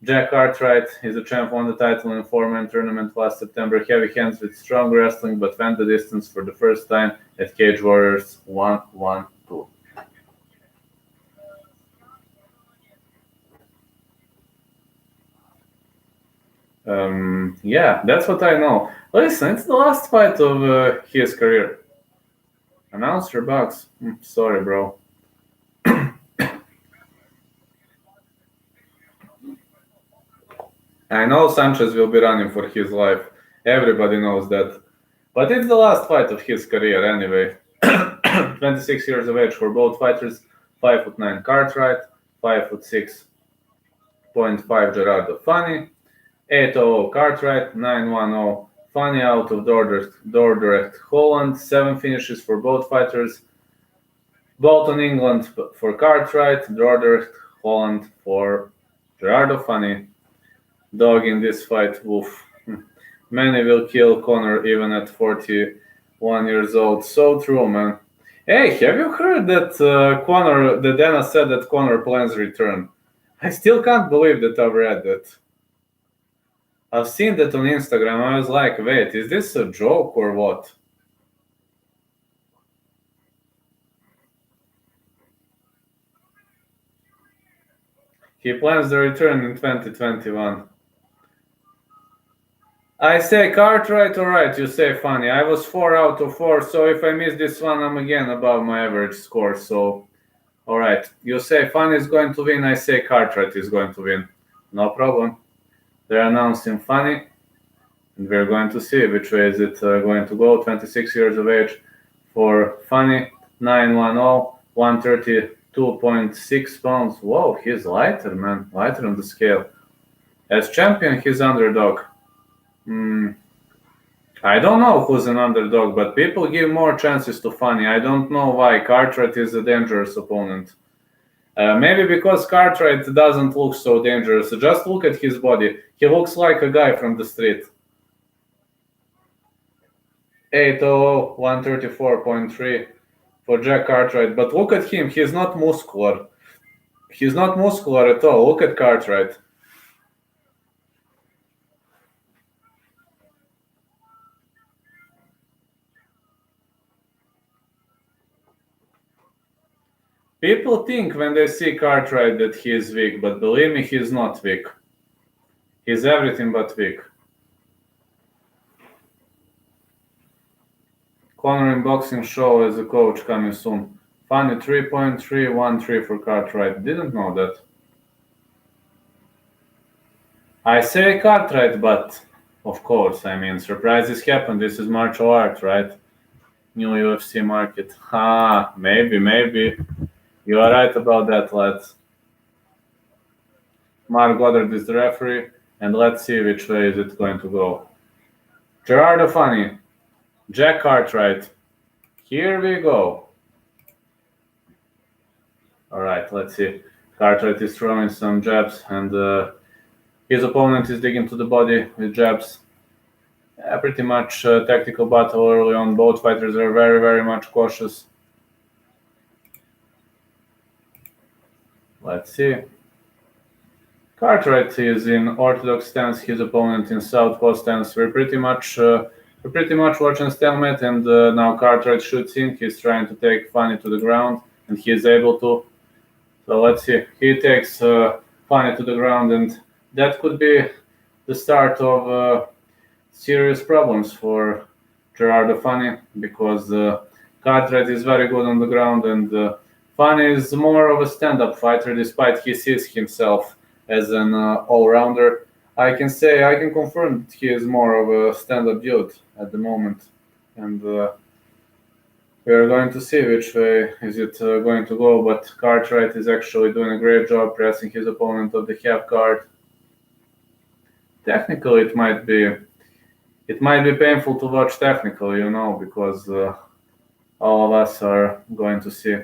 Jack Cartwright is a champ, won the title in a 4-man tournament last September. Heavy hands with strong wrestling, but went the distance for the first time at Cage Warriors 1-1-2. Yeah, that's what I know. Listen, it's the last fight of his career. Announcer box. Sorry, bro. I know Sanchez will be running for his life. Everybody knows that. But it's the last fight of his career anyway. 26 years of age for both fighters. 5'9" Cartwright, 5'6.5" Gerardo Funny, 8'0" Cartwright, 9'10" Funny out of Dordrecht, Holland. 7 finishes for both fighters. Bolton, England for Cartwright, Dordrecht, Holland for Gerardo Funny. Dog in this fight, woof. Many will kill Conor even at 41 years old. So true, man. Hey, have you heard that that Dana said that Conor plans return? I still can't believe that I've read that. I've seen that on Instagram. I was like, wait, is this a joke or what? He plans the return in 2021. I say Cartwright, alright, you say Funny. I was 4 out of 4, so if I miss this one, I'm again above my average score. So, alright, you say Funny is going to win, I say Cartwright is going to win. No problem. They're announcing Funny, and we're going to see which way is it going to go. 26 years of age for Funny, 9'10", 132.6 pounds. Whoa, he's lighter, man. Lighter on the scale. As champion, he's underdog. I don't know who's an underdog, but people give more chances to Funny. I don't know why. Cartwright is a dangerous opponent. Maybe because Cartwright doesn't look so dangerous. Just look at his body. He looks like a guy from the street. 800, 134.3 for Jack Cartwright. But look at him. He's not muscular. He's not muscular at all. Look at Cartwright. People think when they see Cartwright that he is weak, but believe me, he's not weak. He's everything but weak. Conor in boxing show as a coach coming soon. Funny 3.313 for Cartwright. Didn't know that. I say Cartwright, but of course, I mean, surprises happen. This is martial art, right? New UFC market. Maybe. You are right about that, lads. Mark Goddard is the referee, and let's see which way is it going to go. Gerardo Funny, Jack Cartwright. Here we go. All right, let's see. Cartwright is throwing some jabs, and his opponent is digging to the body with jabs. Pretty much tactical battle early on. Both fighters are very, very much cautious. Let's see. Cartwright is in orthodox stance. His opponent in southpaw stance. We're pretty much watching stalemate, and now Cartwright shoots in. He's trying to take Funny to the ground, and he is able to. So let's see. He takes Funny to the ground, and that could be the start of serious problems for Gerardo Funny, because Cartwright is very good on the ground, and Funny is more of a stand-up fighter, despite he sees himself as an all-rounder. I can confirm that he is more of a stand-up dude at the moment, and we are going to see which way is it going to go. But Cartwright is actually doing a great job pressing his opponent of the half guard. Technically, it might be painful to watch technically, because all of us are going to see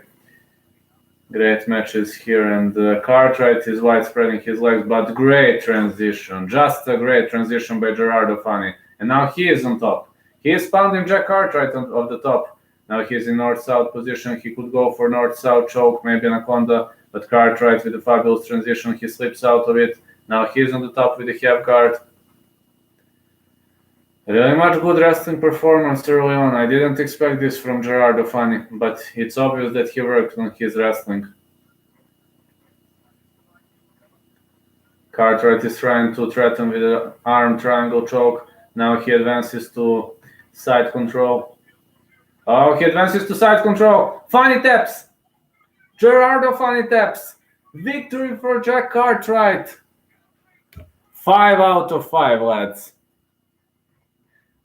great matches here, and Cartwright is widespreading his legs, but great transition, just a great transition by Gerardo Funny, and now he is on top. He is pounding Jack Cartwright off the top. Now he's in north-south position. He could go for north-south choke, maybe anaconda, but Cartwright with a fabulous transition, he slips out of it. Now he's on the top with the half guard. Really much good wrestling performance early on. I didn't expect this from Gerardo Funny, but it's obvious that he worked on his wrestling. Cartwright is trying to threaten with an arm triangle choke. Now he advances to side control. Oh, he advances to side control. Funny taps. Gerardo Funny taps. Victory for Jack Cartwright. 5 out of 5, lads.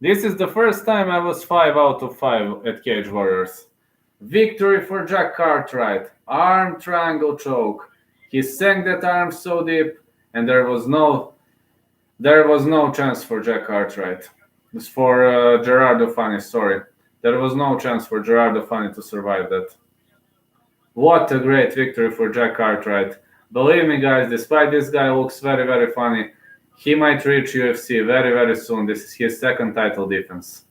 This is the first time I was 5 out of 5 at Cage Warriors. Victory for Jack Cartwright. Arm triangle choke. He sank that arm so deep, and there was no chance for Jack Cartwright. It's for Gerardo Funny, sorry. There was no chance for Gerardo Funny to survive that. What a great victory for Jack Cartwright. Believe me, guys, despite this guy looks very, very funny, he might reach UFC very, very soon. This is his second title defense.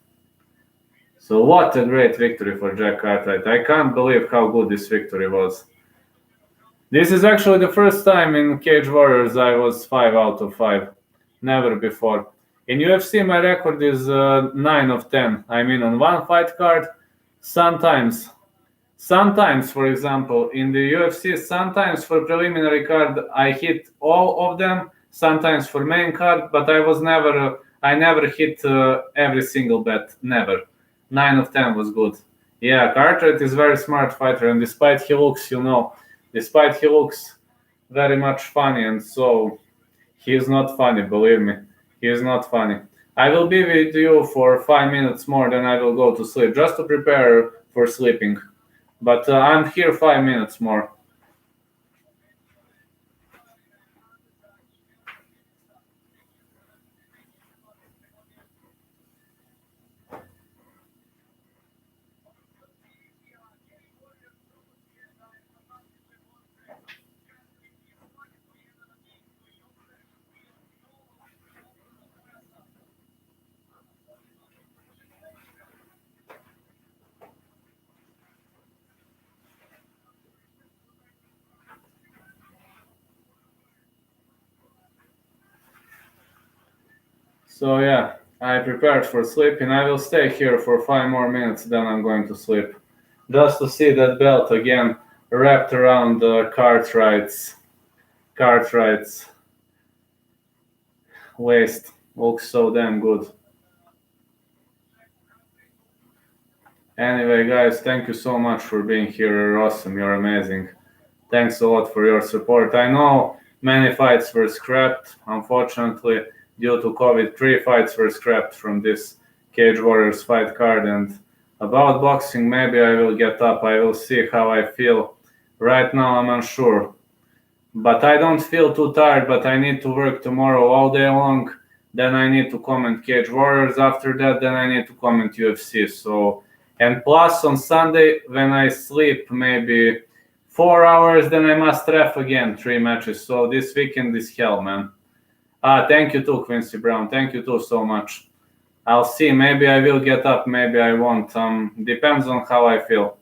So what a great victory for Jack Cartwright. I can't believe how good this victory was. This is actually the first time in Cage Warriors I was 5 out of 5. Never before. In UFC, my record is 9 of 10. I mean, on one fight card, sometimes, for example, in the UFC, sometimes for preliminary card, I hit all of them. Sometimes for main card, but I never hit every single bet. Never. 9 of 10 was good. Yeah, Cartwright is a very smart fighter, and despite he looks very much funny, and so he is not funny, believe me. He is not funny. I will be with you for 5 minutes more, then I will go to sleep, just to prepare for sleeping. But I'm here 5 minutes more. So yeah, I prepared for sleeping. I will stay here for 5 more minutes, then I'm going to sleep. Just to see that belt again wrapped around the Cartwright's waist. Looks so damn good. Anyway, guys, thank you so much for being here. You're awesome. You're amazing. Thanks a lot for your support. I know many fights were scrapped. Unfortunately, due to COVID, 3 fights were scrapped from this Cage Warriors fight card. And about boxing, maybe I will get up. I will see how I feel. Right now, I'm unsure. But I don't feel too tired, but I need to work tomorrow all day long. Then I need to comment Cage Warriors. After that, then I need to comment UFC. So, and plus on Sunday, when I sleep maybe 4 hours, then I must ref again 3 matches. So this weekend is hell, man. Thank you too, Quincy Brown. Thank you too so much. I'll see. Maybe I will get up. Maybe I won't. Depends on how I feel.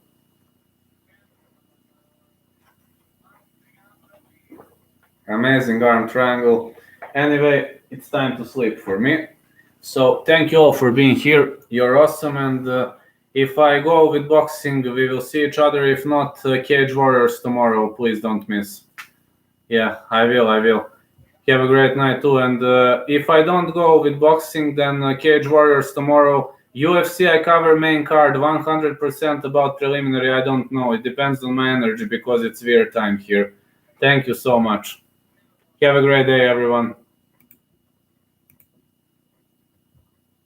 Amazing arm triangle. Anyway, it's time to sleep for me. So thank you all for being here. You're awesome. And if I go with boxing, we will see each other. If not, Cage Warriors tomorrow. Please don't miss. Yeah, I will. Have a great night too. And if I don't go with boxing, then Cage Warriors tomorrow. UFC, I cover main card 100%. About preliminary, I don't know. It depends on my energy because it's weird time here. Thank you so much. Have a great day, everyone.